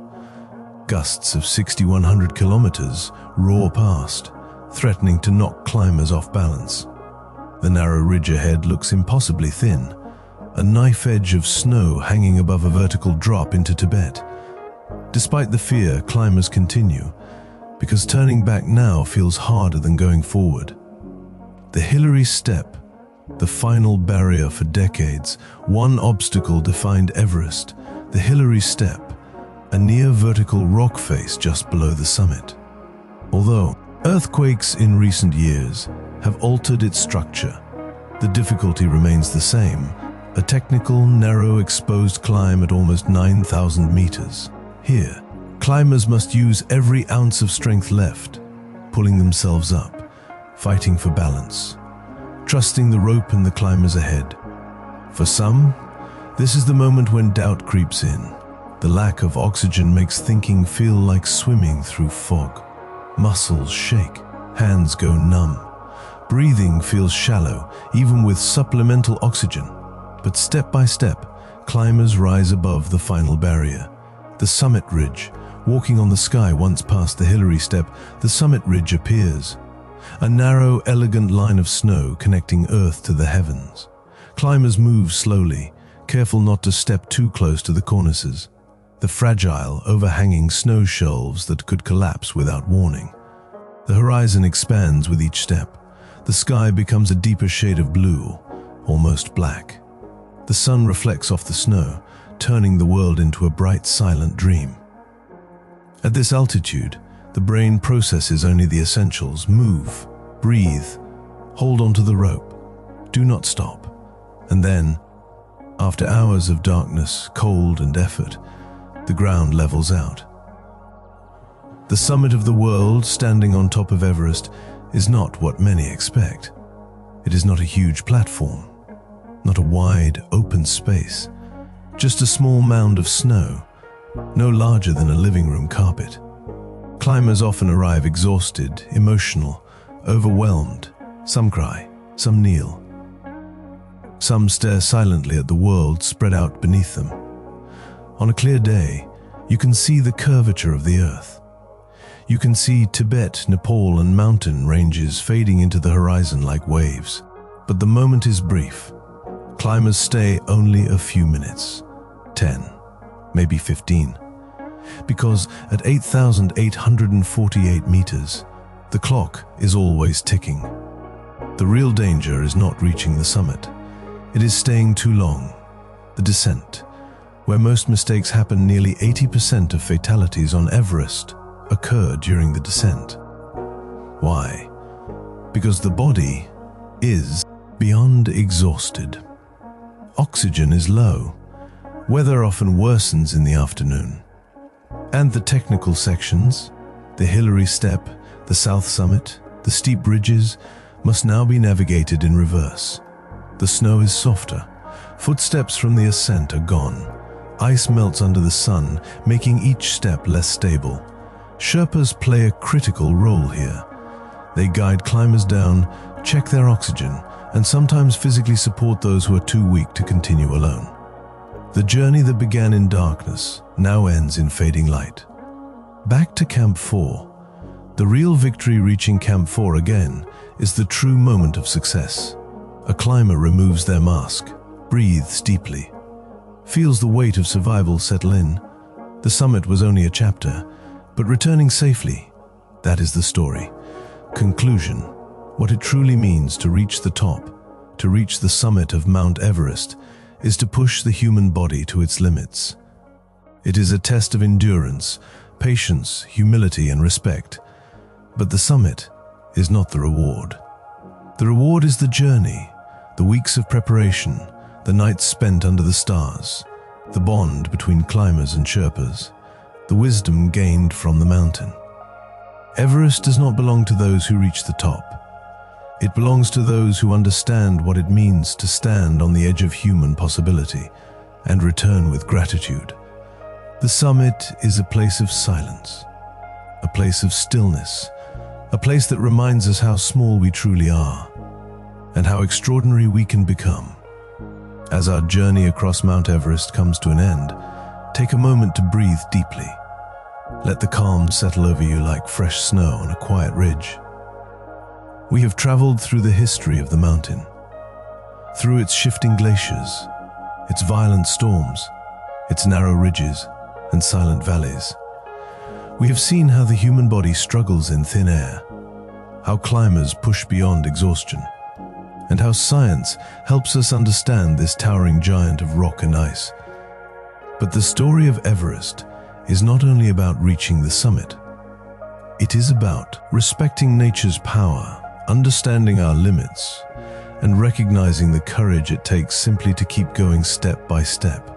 Gusts of 6,100 kilometers roar past, threatening to knock climbers off balance. The narrow ridge ahead looks impossibly thin, a knife edge of snow hanging above a vertical drop into Tibet. Despite the fear, climbers continue, because turning back now feels harder than going forward. The Hillary Step, the final barrier for decades, one obstacle defined Everest, the Hillary Step, a near-vertical rock face just below the summit. Although earthquakes in recent years have altered its structure, the difficulty remains the same, a technical, narrow, exposed climb at almost 9,000 meters. Here, climbers must use every ounce of strength left, pulling themselves up, fighting for balance, trusting the rope and the climbers ahead. For some, this is the moment when doubt creeps in. The lack of oxygen makes thinking feel like swimming through fog. Muscles shake, hands go numb. Breathing feels shallow, even with supplemental oxygen. But step by step, climbers rise above the final barrier. The summit ridge, walking on the sky once past the Hillary Step, the summit ridge appears. A narrow, elegant line of snow connecting Earth to the heavens. Climbers move slowly, careful not to step too close to the cornices, the fragile, overhanging snow shelves that could collapse without warning. The horizon expands with each step. The sky becomes a deeper shade of blue, almost black. The sun reflects off the snow, turning the world into a bright, silent dream. At this altitude, the brain processes only the essentials: move, breathe, hold onto the rope, do not stop. And then, after hours of darkness, cold and effort, the ground levels out. The summit of the world, standing on top of Everest, is not what many expect. It is not a huge platform, not a wide, open space, just a small mound of snow, no larger than a living room carpet. Climbers often arrive exhausted, emotional, overwhelmed. Some cry, some kneel. Some stare silently at the world spread out beneath them. On a clear day, you can see the curvature of the earth. You can see Tibet, Nepal, and mountain ranges fading into the horizon like waves. But the moment is brief. Climbers stay only a few minutes, 10, maybe 15. Because at 8,848 meters, the clock is always ticking. The real danger is not reaching the summit. It is staying too long. The descent, where most mistakes happen. Nearly 80% of fatalities on Everest occur during the descent. Why? Because the body is beyond exhausted. Oxygen is low. Weather often worsens in the afternoon. And the technical sections, the Hillary Step, the South Summit, the steep ridges, must now be navigated in reverse. The snow is softer. Footsteps from the ascent are gone. Ice melts under the sun, making each step less stable. Sherpas play a critical role here. They guide climbers down, check their oxygen, and sometimes physically support those who are too weak to continue alone. The journey that began in darkness now ends in fading light. Back to Camp 4. The real victory reaching Camp 4 again is the true moment of success. A climber removes their mask, breathes deeply, feels the weight of survival settle in. The summit was only a chapter, but returning safely, that is the story. Conclusion: what it truly means to reach the top, to reach the summit of Mount Everest, is to push the human body to its limits. It is a test of endurance, patience, humility, and respect. But the summit is not the reward. The reward is the journey, the weeks of preparation, the nights spent under the stars, the bond between climbers and Sherpas, the wisdom gained from the mountain. Everest does not belong to those who reach the top. It belongs to those who understand what it means to stand on the edge of human possibility and return with gratitude. The summit is a place of silence, a place of stillness, a place that reminds us how small we truly are and how extraordinary we can become. As our journey across Mount Everest comes to an end, take a moment to breathe deeply. Let the calm settle over you like fresh snow on a quiet ridge. We have traveled through the history of the mountain, through its shifting glaciers, its violent storms, its narrow ridges and silent valleys. We have seen how the human body struggles in thin air, how climbers push beyond exhaustion, and how science helps us understand this towering giant of rock and ice. But the story of Everest is not only about reaching the summit. It is about respecting nature's power, understanding our limits, and recognizing the courage it takes simply to keep going step by step.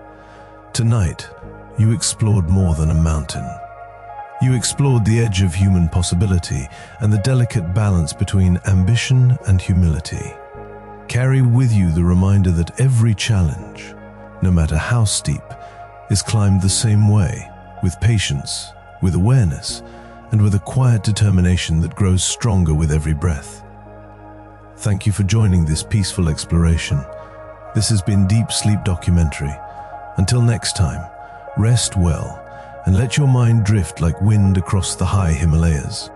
Tonight, you explored more than a mountain. You explored the edge of human possibility and the delicate balance between ambition and humility. Carry with you the reminder that every challenge, no matter how steep, is climbed the same way, with patience, with awareness, and with a quiet determination that grows stronger with every breath. Thank you for joining this peaceful exploration. This has been Deep Sleep Documentary. Until next time, rest well and let your mind drift like wind across the high Himalayas.